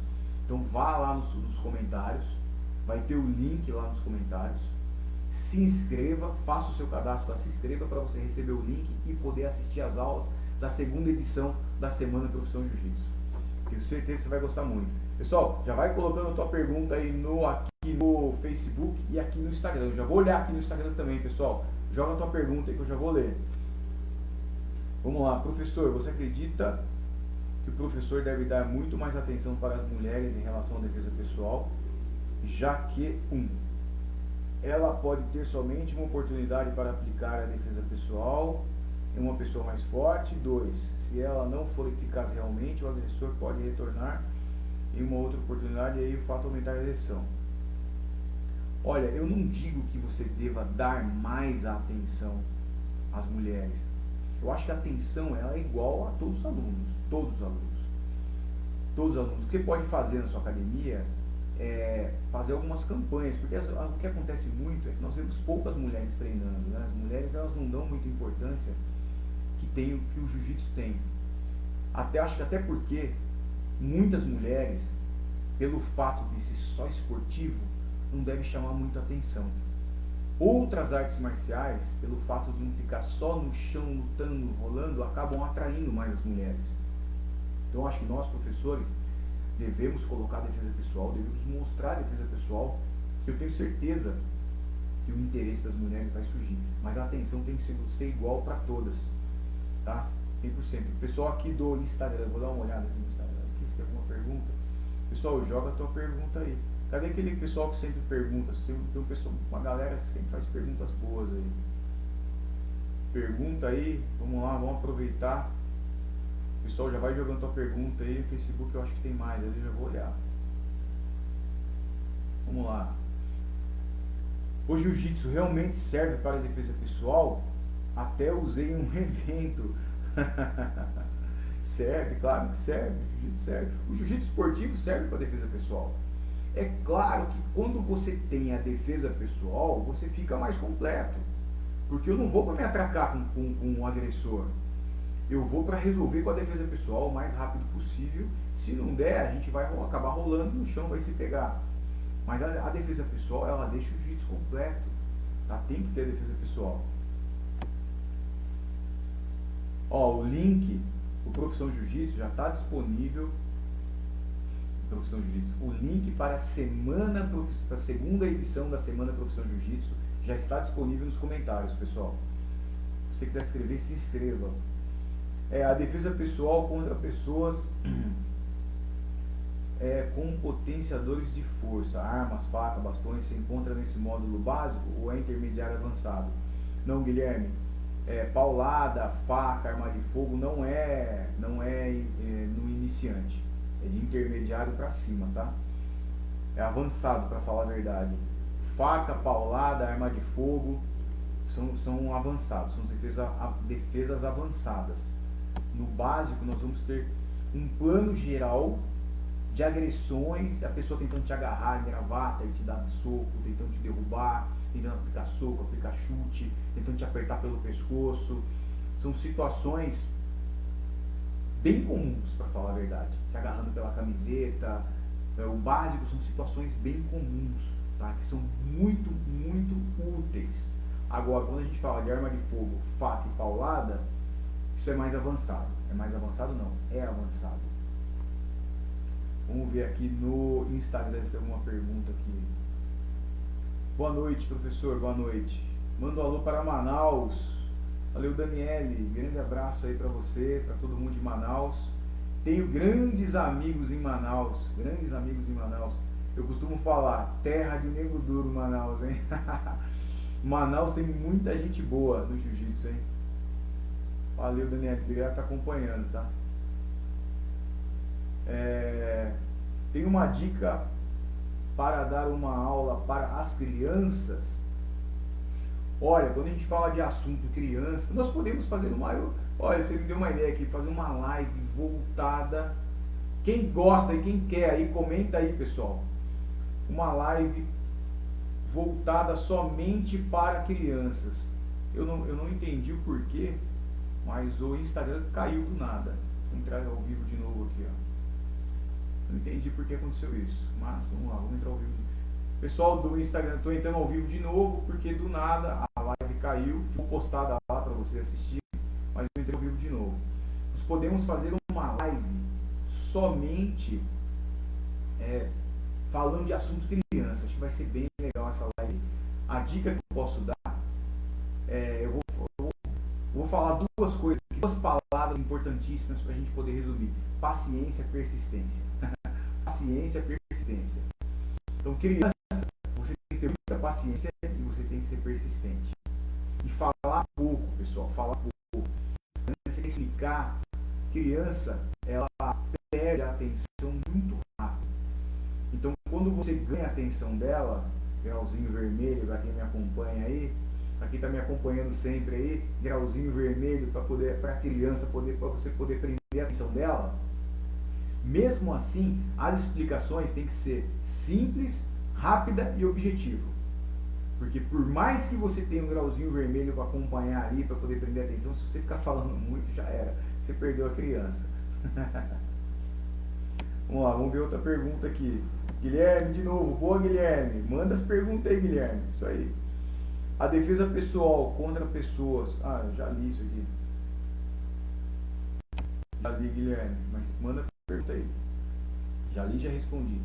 Então vá lá nos comentários, vai ter o link lá nos comentários. Se inscreva, faça o seu cadastro, se inscreva para você receber o link e poder assistir às aulas da segunda edição da Semana Profissão Jiu-Jitsu. Tenho certeza que você vai gostar muito. Pessoal, já vai colocando a tua pergunta aí aqui no Facebook e aqui no Instagram. Eu já vou olhar aqui no Instagram também, pessoal. Joga a tua pergunta aí que eu já vou ler. Vamos lá, professor, você acredita que o professor deve dar muito mais atenção para as mulheres em relação à defesa pessoal, já que ela pode ter somente uma oportunidade para aplicar a defesa pessoal em uma pessoa mais forte. 2, se ela não for eficaz realmente, o agressor pode retornar em uma outra oportunidade e aí o fato aumentar a agressão. Olha, eu não digo que você deva dar mais atenção às mulheres. Eu acho que a atenção ela é igual a todos os alunos. Todos os alunos. Todos os alunos. O que você pode fazer na sua academia é fazer algumas campanhas, porque o que acontece muito é que nós vemos poucas mulheres treinando, né? As mulheres elas não dão muita importância que o jiu-jitsu tem. Acho que até porque muitas mulheres, pelo fato de ser só esportivo, não deve chamar muita atenção. Outras artes marciais, pelo fato de não ficar só no chão lutando, rolando, acabam atraindo mais as mulheres. Então acho que nós, professores, devemos colocar a defesa pessoal, devemos mostrar a defesa pessoal, que eu tenho certeza que o interesse das mulheres vai surgir. Mas a atenção tem que ser igual para todas, tá? 100%. O pessoal aqui do Instagram, vou dar uma olhada aqui no Instagram, aqui, se tem alguma pergunta. Pessoal, joga a tua pergunta aí. Cadê aquele pessoal que sempre pergunta? Tem uma galera que sempre faz perguntas boas aí. Pergunta aí, vamos lá, vamos aproveitar. O pessoal já vai jogando tua pergunta aí. No Facebook eu acho que tem mais, eu já vou olhar. Vamos lá. O jiu-jitsu realmente serve para a defesa pessoal? Até usei em um evento. Serve, claro que serve. O jiu-jitsu serve. O jiu-jitsu esportivo serve para a defesa pessoal. É claro que quando você tem a defesa pessoal, você fica mais completo. Porque eu não vou para me atracar com um agressor. Eu vou para resolver com a defesa pessoal o mais rápido possível. Se não der, a gente vai acabar rolando no chão, vai se pegar. Mas a defesa pessoal, ela deixa o jiu-jitsu completo. Tá? Tem que ter a defesa pessoal. Ó, o link, o Profissão Jiu-Jitsu já está disponível. Profissão Jiu-Jitsu. O link para a segunda edição da Semana Profissão Jiu-Jitsu já está disponível nos comentários, pessoal. Se você quiser escrever, se inscreva. A defesa pessoal contra pessoas com potenciadores de força, armas, faca, bastões, se encontra nesse módulo básico ou é intermediário avançado? Não, Guilherme. Paulada, faca, arma de fogo não é no iniciante. É de intermediário para cima, tá? É avançado, para falar a verdade. Faca, paulada, arma de fogo são avançados, são defesas avançadas. No básico, nós vamos ter um plano geral de agressões, a pessoa tentando te agarrar em gravata e te dar soco, tentando te derrubar, tentando aplicar soco, aplicar chute, tentando te apertar pelo pescoço. São situações bem comuns, para falar a verdade. Te agarrando pela camiseta. O básico são situações bem comuns, tá? Que são muito, muito úteis. Agora, quando a gente fala de arma de fogo, faca e paulada, isso é mais avançado. É mais avançado? Não, é avançado. Vamos ver aqui no Instagram se tem alguma pergunta aqui. Boa noite, professor, boa noite. Manda um alô para Manaus. Valeu, Daniele. Grande abraço aí para você, para todo mundo de Manaus. Tenho grandes amigos em Manaus. Grandes amigos em Manaus. Eu costumo falar, terra de nego duro, Manaus, hein? Manaus tem muita gente boa no jiu-jitsu, hein? Valeu, Daniele. Obrigado por estar acompanhando, tá? Tem uma dica para dar uma aula para as crianças. Olha, quando a gente fala de assunto criança, nós podemos fazer uma... Olha, você me deu uma ideia aqui, fazer uma live voltada. Quem gosta e quem quer aí, comenta aí, pessoal. Uma live voltada somente para crianças. Eu não entendi o porquê, mas o Instagram caiu do nada. Vou entrar ao vivo de novo aqui, ó. Não entendi por que aconteceu isso, mas vamos lá, vamos entrar ao vivo. Pessoal do Instagram, estou entrando ao vivo de novo, porque do nada a live caiu, ficou postada lá para você assistir, mas eu entrei ao vivo de novo. Nós podemos fazer uma live somente falando de assunto criança. Acho que vai ser bem legal essa live. A dica que eu posso dar, eu vou falar duas coisas, duas palavras importantíssimas para a gente poder resumir. Paciência, persistência. Paciência, persistência. Então, criança, você tem que ter muita paciência e você tem que ser persistente. E falar pouco, pessoal, falar pouco. Você tem que explicar. Criança, ela perde a atenção muito rápido. Então, quando você ganha a atenção dela, grauzinho vermelho, para quem me acompanha aí, para quem está me acompanhando sempre aí, grauzinho vermelho para a criança para você poder prender a atenção dela. Mesmo assim, as explicações têm que ser simples, rápida e objetiva. Porque por mais que você tenha um grauzinho vermelho para acompanhar ali, para poder prender a atenção, se você ficar falando muito, já era. Você perdeu a criança. Vamos lá, vamos ver outra pergunta aqui. Guilherme, de novo. Boa, Guilherme. Manda as perguntas aí, Guilherme. Isso aí. A defesa pessoal contra pessoas. Ah, eu já li isso aqui. Já li, Guilherme. Mas manda pergunta aí. Já li, já respondi.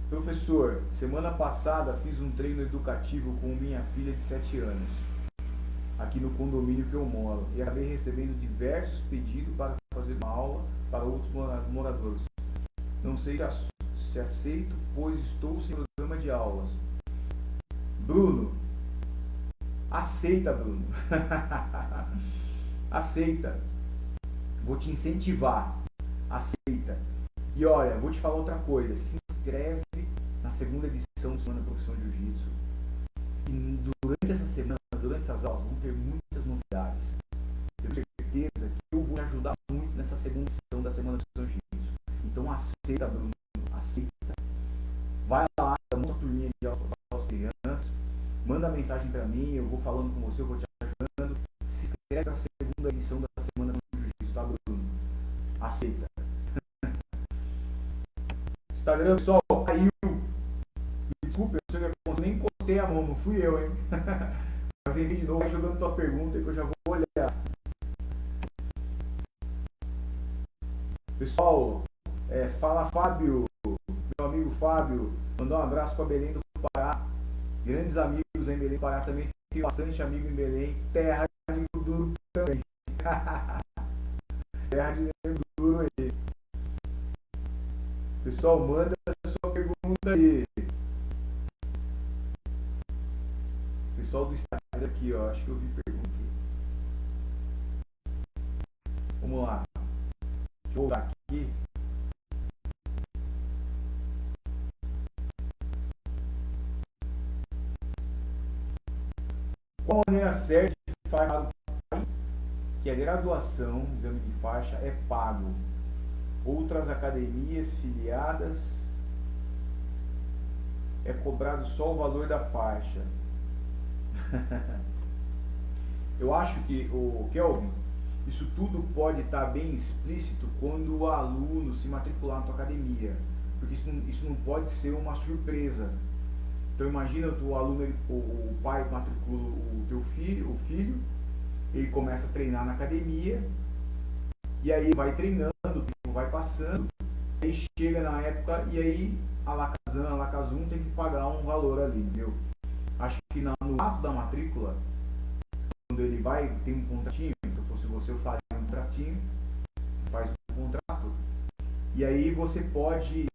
Professor, semana passada fiz um treino educativo com minha filha de 7 anos, aqui no condomínio que eu moro, e acabei recebendo diversos pedidos para fazer uma aula para outros moradores. Não sei se aceito, pois estou sem programa de aulas. Bruno, aceita, Bruno. Aceita. Vou te incentivar. Aceita. E olha, vou te falar outra coisa. Se inscreve na segunda edição do Semana Profissão Jiu-Jitsu. E durante essa semana, durante essas aulas, vão ter muitas novidades. Tenho certeza que eu vou te ajudar muito nessa segunda edição da Semana Profissão Jiu-Jitsu. Então aceita, Bruno. Aceita. Vai lá, monta a turminha de aulas para as crianças. Manda mensagem para mim, eu vou falando com você, eu vou te ajudando. Se inscreve na segunda edição da Semana do Jiu-Jitsu, tá, Bruno? Aceita. Instagram, pessoal, caiu. Desculpa, eu nem encostei a mão, não fui eu, hein? Mas de novo, vai jogando tua pergunta que eu já vou olhar. Pessoal, fala Fábio, meu amigo Fábio, mandou um abraço para Belém do Pará. Grandes amigos em Belém do Pará também, tem bastante amigo em Belém. Terra de duro também. Terra de duro aí. Pessoal, manda a sua pergunta aí. Pessoal do Instagram aqui, ó, acho que eu vi pergunta aqui. Vamos lá. Deixa eu voltar aqui. Qual a maneira certa de falar que a graduação, exame de faixa, é pago? Outras academias filiadas é cobrado só o valor da faixa. Eu acho que, o Kelvin, isso tudo pode estar bem explícito quando o aluno se matricular na tua academia, porque isso não pode ser uma surpresa. Então imagina o aluno, o pai matricula o teu filho, ele começa a treinar na academia, e aí vai treinando, o tempo vai passando, aí chega na época, e aí a Lacazum tem que pagar um valor ali, entendeu? Acho que no ato da matrícula, quando ele vai, tem um contratinho, se eu fosse você, eu faria um contratinho, faz um contrato, e aí você pode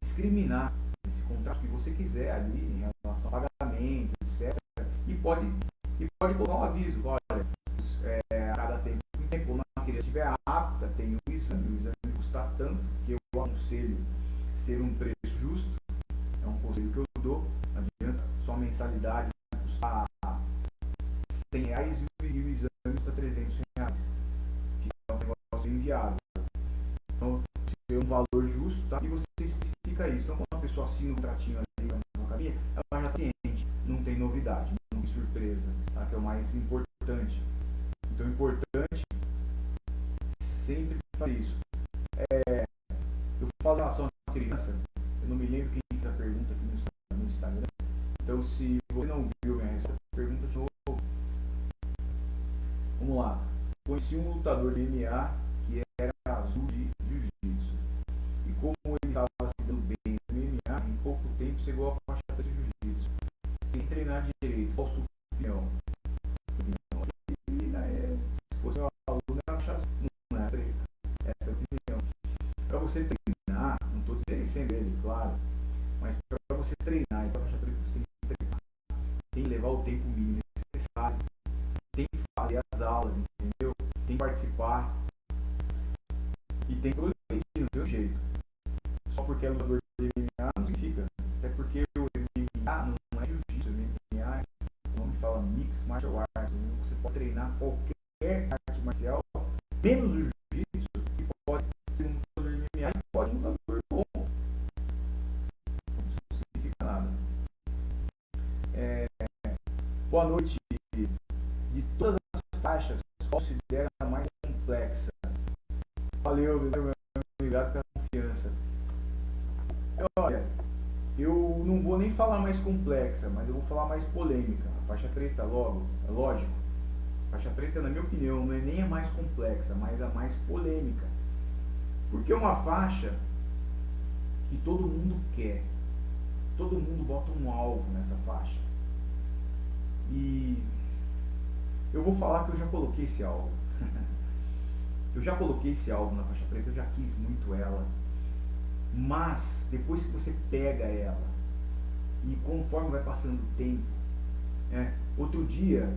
discriminar esse contrato que você quiser ali em relação ao pagamento, etc. E pode colocar um aviso, olha, a cada tempo, na criança estiver apta, tem isso, o exame custa tanto, que eu aconselho ser um preço justo, é um conselho que eu dou, não adianta só a mensalidade custar R$100 e o exame custa R$300, fica um negócio inviável. Então, se é um valor justo, tá? E você especifica isso. Então, quando a pessoa assina um contratinho ali na academia, ela já está ciente, não tem novidade, não tem surpresa, tá? Que é o mais importante. Então, é importante sempre fazer isso. Eu falo em relação à criança, eu não me lembro quem fez a pergunta aqui no Instagram. Então, se você não viu minha resposta, pergunta de novo. Vamos lá. Conheci um lutador de MMA que era azul de jiu-jitsu. E como ele estava se dando bem no MMA, em pouco tempo chegou à faixa preta de jiu-jitsu. Sem treinar direito. Qual a sua opinião? Se fosse meu aluno, era faixa azul, não é preta. Essa é a opinião. Para você treinar, não estou desmerecendo ele, claro, mas para você treinar e para faixa preta, você tem que treinar. Tem que levar o tempo mínimo necessário. Tem que fazer as aulas, entendeu? Tem que participar. E tem que progredir, não tem jeito. Só porque é lutador de MMA não significa. Até porque o MMA não é jiu-jitsu, o MMA, o nome fala Mixed Martial Arts. Você pode treinar qualquer arte marcial, menos o jiu-jitsu, que pode ser um lutador de MMA e pode ser um lutador bom. Não significa nada. Boa noite. De todas as faixas, qual considera a mais complexa? Valeu, meu obrigado pela confiança. Olha, eu não vou nem falar mais complexa, mas eu vou falar mais polêmica. A faixa preta, logo, é lógico. A faixa preta, na minha opinião, não é nem a mais complexa, mas a mais polêmica. Porque uma faixa, que todo mundo quer. Todo mundo bota um alvo nessa faixa. E eu vou falar que eu já coloquei esse alvo. Eu já coloquei esse alvo na faixa preta, eu já quis muito ela. Mas, depois que você pega ela, e conforme vai passando o tempo, outro dia,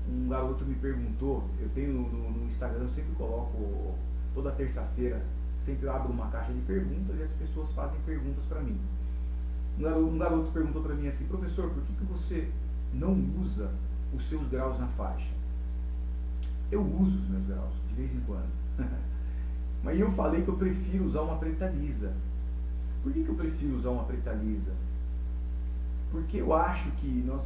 um garoto me perguntou, eu tenho no Instagram, eu sempre coloco, toda terça-feira, sempre abro uma caixa de perguntas e as pessoas fazem perguntas para mim. Um garoto perguntou para mim assim, professor, por que você não usa os seus graus na faixa? Eu uso os meus graus, de vez em quando. Mas eu falei que eu prefiro usar uma preta lisa. Por que eu prefiro usar uma preta lisa? Porque eu acho que nós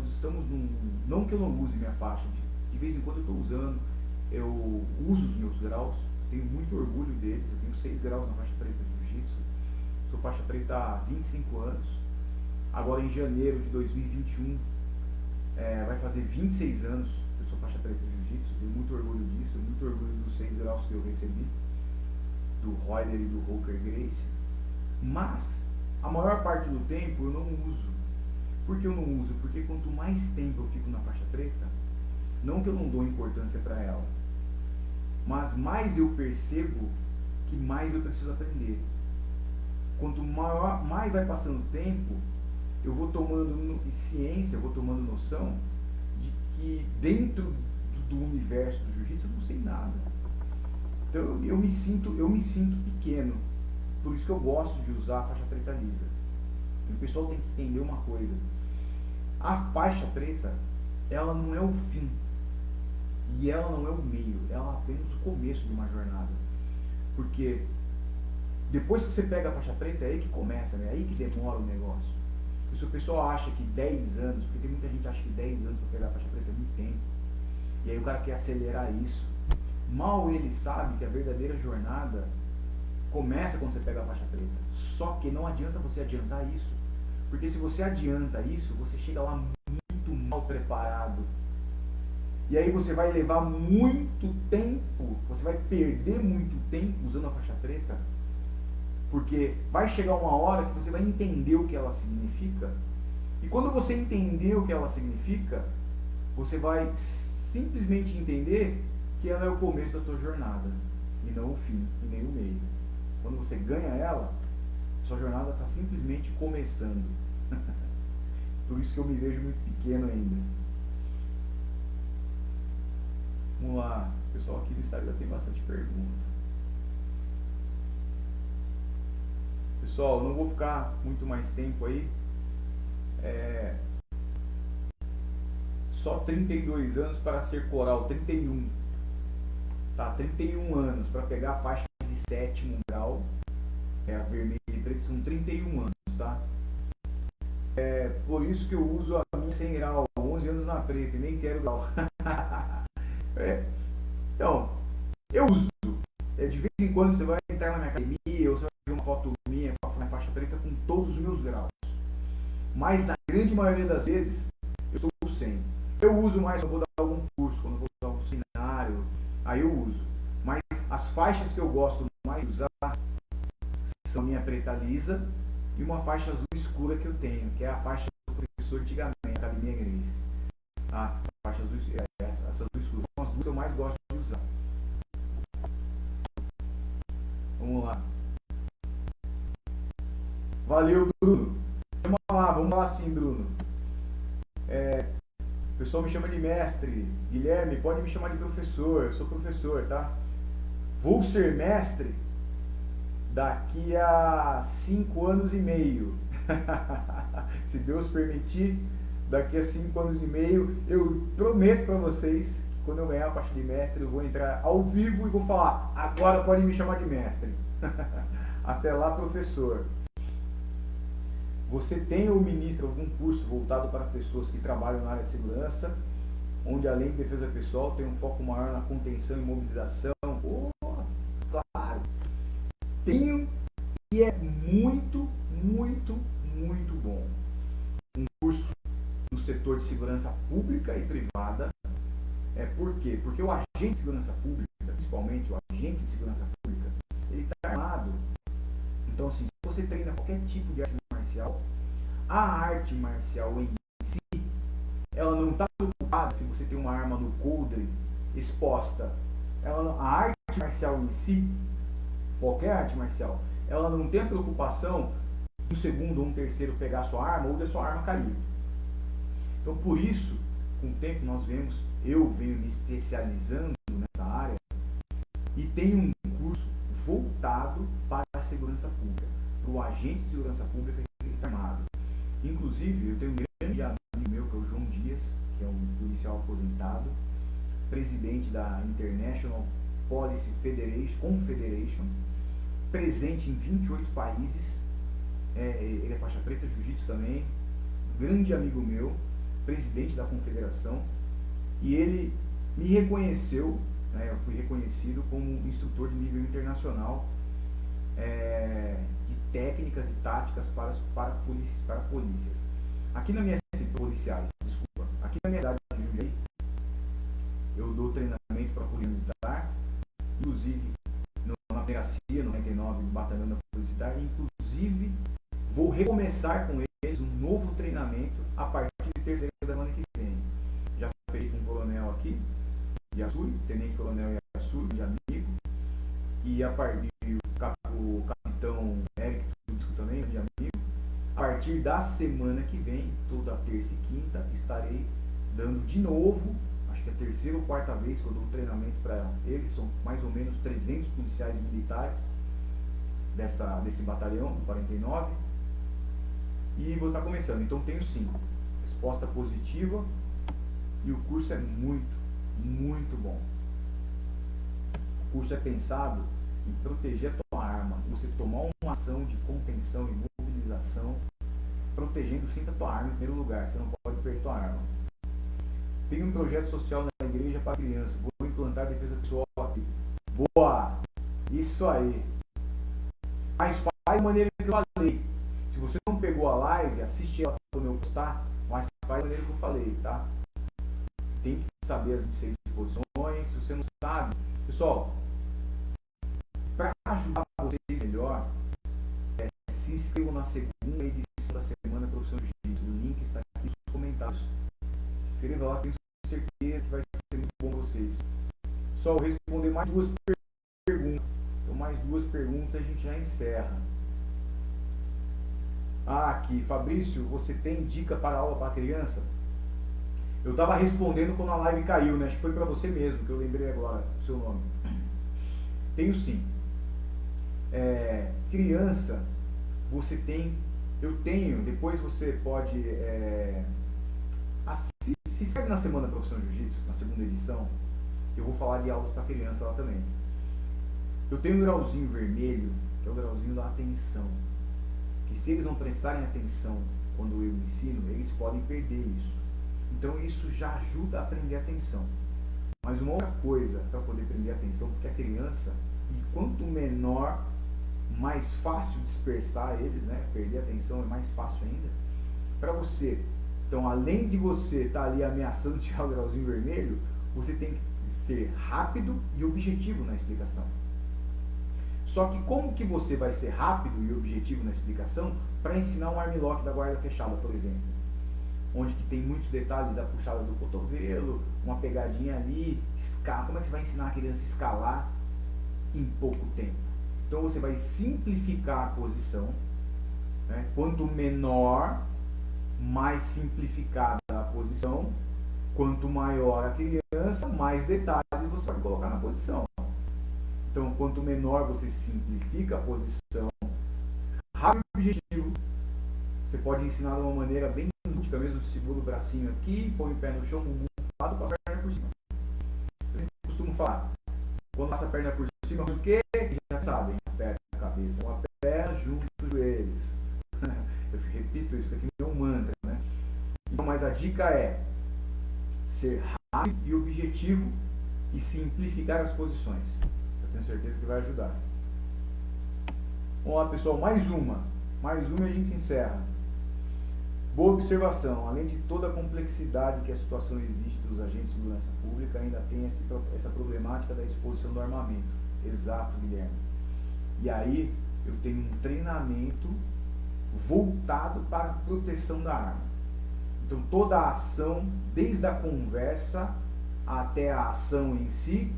estamos num... Não que eu não use minha faixa, de vez em quando eu estou usando, eu uso os meus graus, tenho muito orgulho deles, eu tenho 6 graus na faixa preta de jiu-jitsu, sou faixa preta há 25 anos, agora em janeiro de 2021 vai fazer 26 anos que eu sou faixa preta de jiu-jitsu, tenho muito orgulho disso, muito orgulho dos 6 graus que eu recebi, do Royder e do Roker Gracie, mas a maior parte do tempo eu não uso. Por que eu não uso? Porque quanto mais tempo eu fico na faixa preta, não que eu não dou importância para ela, mas mais eu percebo que mais eu preciso aprender. Quanto mais vai passando o tempo, eu vou tomando ciência, eu vou tomando noção de que dentro do universo do jiu-jitsu eu não sei nada. Então eu me sinto pequeno. Por isso que eu gosto de usar a faixa preta lisa. E o pessoal tem que entender uma coisa. A faixa preta, ela não é o fim. E ela não é o meio. Ela é apenas o começo de uma jornada. Porque depois que você pega a faixa preta, é aí que começa, né? É aí que demora o negócio. E se o pessoal acha que 10 anos, porque tem muita gente que acha que 10 anos para pegar a faixa preta é muito tempo. E aí o cara quer acelerar isso. Mal ele sabe que a verdadeira jornada começa quando você pega a faixa preta. Só que não adianta você adiantar isso. Porque se você adianta isso, você chega lá muito mal preparado. E aí você vai levar muito tempo, você vai perder muito tempo usando a faixa preta. Porque vai chegar uma hora que você vai entender o que ela significa. E quando você entender o que ela significa, você vai simplesmente entender que ela é o começo da sua jornada. E não o fim, e nem o meio. Quando você ganha ela, sua jornada está simplesmente começando. Por isso que eu me vejo muito pequeno ainda. Vamos lá. O pessoal aqui no Instagram tem bastante pergunta. Pessoal, não vou ficar muito mais tempo aí. Só 32 anos para ser coral. 31. Tá, 31 anos para pegar a faixa de 7º grau, a vermelha e preta, são 31 anos, tá? Por isso que eu uso a minha 100 grau, 11 anos na preta e nem quero grau. Então, eu uso. De vez em quando você vai entrar na minha academia ou você vai ver uma foto minha com a minha faixa preta com todos os meus graus. Mas na grande maioria das vezes, eu estou sem. Eu uso mais quando eu vou dar algum curso, quando eu vou dar algum seminário, aí eu uso. Mas as faixas que eu gosto mais de usar são a minha preta lisa e uma faixa azul escura que eu tenho, que é a faixa do professor antigamente, a Academia Gracie. A faixa azul, essa azul escura, são as duas que eu mais gosto de usar. Vamos lá. Valeu, Bruno. Vamos lá sim, Bruno. O pessoal me chama de mestre. Guilherme, pode me chamar de professor. Eu sou professor, tá? Vou ser mestre daqui a 5 anos e meio. Se Deus permitir, daqui a 5 anos e meio, eu prometo para vocês que quando eu ganhar a faixa de mestre, eu vou entrar ao vivo e vou falar, agora pode me chamar de mestre. Até lá, professor. Você tem ou ministra algum curso voltado para pessoas que trabalham na área de segurança, onde além de defesa pessoal tem um foco maior na contenção e mobilização? Claro. Tenho e é muito, muito, muito bom. Um curso no setor de segurança pública e privada. Por quê? Porque o agente de segurança pública, principalmente o agente de segurança pública, ele está armado Então, assim, se você treina qualquer tipo de arte marcial, a arte marcial em si, ela não está preocupada se você tem uma arma no coldre exposta. A arte marcial em si, qualquer arte marcial, ela não tem a preocupação de um segundo ou um terceiro pegar a sua arma ou da sua arma cair. Então, por isso, com o tempo nós vemos, eu venho me especializando nessa área e tenho um curso voltado para a segurança pública, para o agente de segurança pública que está armado. Inclusive, eu tenho um grande amigo meu, que é o João Dias, que é um policial aposentado, presidente da International Police Confederation, presente em 28 países, ele é faixa preta, jiu-jitsu também, grande amigo meu, presidente da confederação, e ele me reconheceu, né, eu fui reconhecido como instrutor de nível internacional de técnicas e táticas para polícias. Aqui na minha aqui na minha cidade de Jundiaí, eu dou treinamento para polícia militar, inclusive na delegacia 99 do Batalhão da Polícia Militar, inclusive vou recomeçar com eles um novo treinamento a partir de terça-feira da semana que vem. Já falei com o coronel aqui, Yasui, tenente coronel Yasui, de amigo, e a partir o capitão Eric Tudisco também, de amigo. A partir da semana que vem, toda terça e quinta, estarei dando de novo, acho que é a terceira ou quarta vez que eu dou um treinamento para eles, são mais ou menos 300 policiais militares desse batalhão, do 49, e vou estar começando. Então tenho sim, resposta positiva, e o curso é muito, muito bom. O curso é pensado em proteger a tua arma, você tomar uma ação de contenção e mobilização, protegendo sempre a tua arma em primeiro lugar, você não pode perder a tua arma. Tem um projeto social na igreja para crianças, vou implantar a defesa pessoal aqui. Boa! Isso aí! Mas faz da maneira que eu falei. Se você não pegou a live, assiste ela quando eu postar, mas faz da maneira que eu falei, tá? Tem que saber as 26 posições, se você não sabe. Pessoal, para ajudar vocês melhor, se inscrevam na segunda edição da Semana Profissão Jiu-Jitsu. O link está aqui nos comentários. Se inscreva lá, tenho certeza que vai ser muito bom para vocês. Pessoal, vou responder mais duas perguntas. Então, mais duas perguntas a gente já encerra. Aqui, Fabrício, você tem dica para aula para criança? Eu estava respondendo quando a live caiu, né? Acho que foi para você mesmo, que eu lembrei agora o seu nome. Tenho sim. Criança, eu tenho, depois você pode se inscreve na Semana Profissão Jiu-Jitsu, na segunda edição, eu vou falar de aulas para criança lá também. Eu tenho um grauzinho vermelho, que é o grauzinho da atenção, que se eles não prestarem atenção quando eu ensino, eles podem perder isso. Então isso já ajuda a prender a atenção. Mas uma outra coisa para poder prender a atenção, porque a criança, e quanto menor, mais fácil dispersar eles, né? Perder a atenção é mais fácil ainda. Para você, então além de você estar ali ameaçando tirar o grauzinho vermelho, você tem que ser rápido e objetivo na explicação. Só que como que você vai ser rápido e objetivo na explicação para ensinar um armlock da guarda fechada, por exemplo? Onde que tem muitos detalhes da puxada do cotovelo, uma pegadinha ali, escala. Como é que você vai ensinar a criança a escalar em pouco tempo? Então você vai simplificar a posição, né? Quanto menor, mais simplificada a posição. Quanto maior a criança, mais detalhes você vai colocar na posição. Então, quanto menor você simplifica a posição, rápido e objetivo, você pode ensinar de uma maneira bem lúdica mesmo. Segura o bracinho aqui, põe o pé no chão, o bumbum do lado, passa a perna por cima. Eu costumo falar, quando passa a perna por cima, o quê? Já sabem, aperta a cabeça, uma perna junto os joelhos. Eu repito isso aqui, é um mantra, né? Então, mas a dica é ser rápido e objetivo e simplificar as posições. Tenho certeza que vai ajudar. Vamos lá, pessoal, mais uma e a gente encerra. Boa observação. Além de toda a complexidade que a situação exige dos agentes de segurança pública, ainda tem essa problemática da exposição do armamento. Exato, Guilherme. E aí, eu tenho um treinamento voltado para a proteção da arma. Então toda a ação, desde a conversa até a ação em si,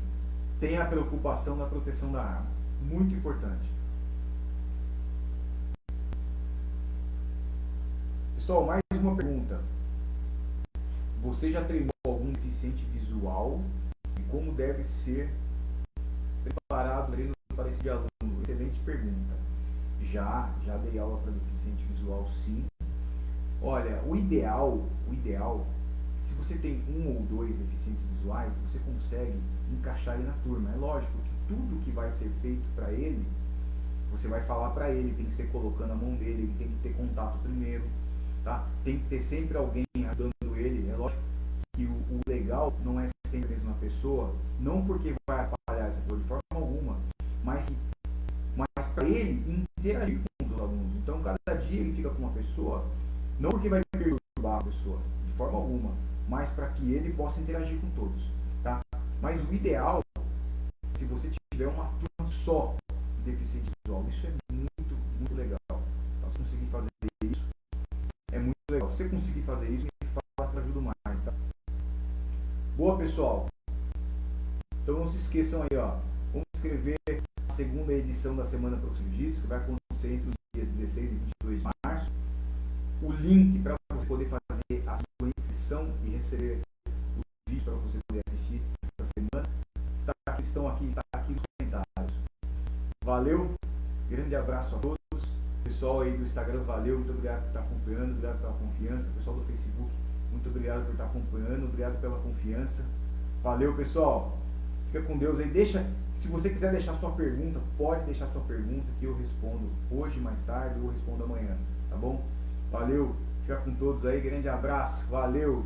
tem a preocupação da proteção da arma. Muito importante. Pessoal, mais uma pergunta. Você já treinou algum deficiente visual? E como deve ser preparado o treino para esse aluno? Excelente pergunta. Já dei aula para deficiente visual, sim. Olha, o ideal, se você tem um ou dois deficientes visuais, você consegue encaixar ele na turma. É lógico que tudo que vai ser feito para ele, você vai falar para ele, tem que ser colocando a mão dele, ele tem que ter contato primeiro, tá? Tem que ter sempre alguém ajudando ele. É lógico que o legal não é sempre a mesma pessoa, não porque vai atrapalhar essa coisa de forma alguma, mas para ele interagir com os alunos. Então, cada dia ele fica com uma pessoa, não porque vai perturbar a pessoa, de forma alguma, mas para que ele possa interagir com todos, tá? Mas o ideal, se você tiver uma turma só de deficiente visual, isso é muito, muito legal. Tá? Se conseguir fazer isso, é muito legal. Se você conseguir fazer isso, me fala que eu ajudo mais, tá? Boa, pessoal. Então não se esqueçam aí, ó. Vamos escrever a segunda edição da Semana Pro Jiu-Jitsu, que vai acontecer entre os dias 16 e 22 de março. O link para você poder fazer a sua inscrição e receber os vídeos para você poder assistir essa semana está aqui nos comentários. Valeu, grande abraço a todos. Pessoal aí do Instagram, valeu, muito obrigado por estar acompanhando, obrigado pela confiança. Pessoal do Facebook, muito obrigado por estar acompanhando, obrigado pela confiança. Valeu, pessoal. Fica com Deus aí. Se você quiser deixar sua pergunta, pode deixar sua pergunta que eu respondo hoje, mais tarde, ou respondo amanhã, tá bom? Valeu, fica com todos aí, grande abraço, valeu!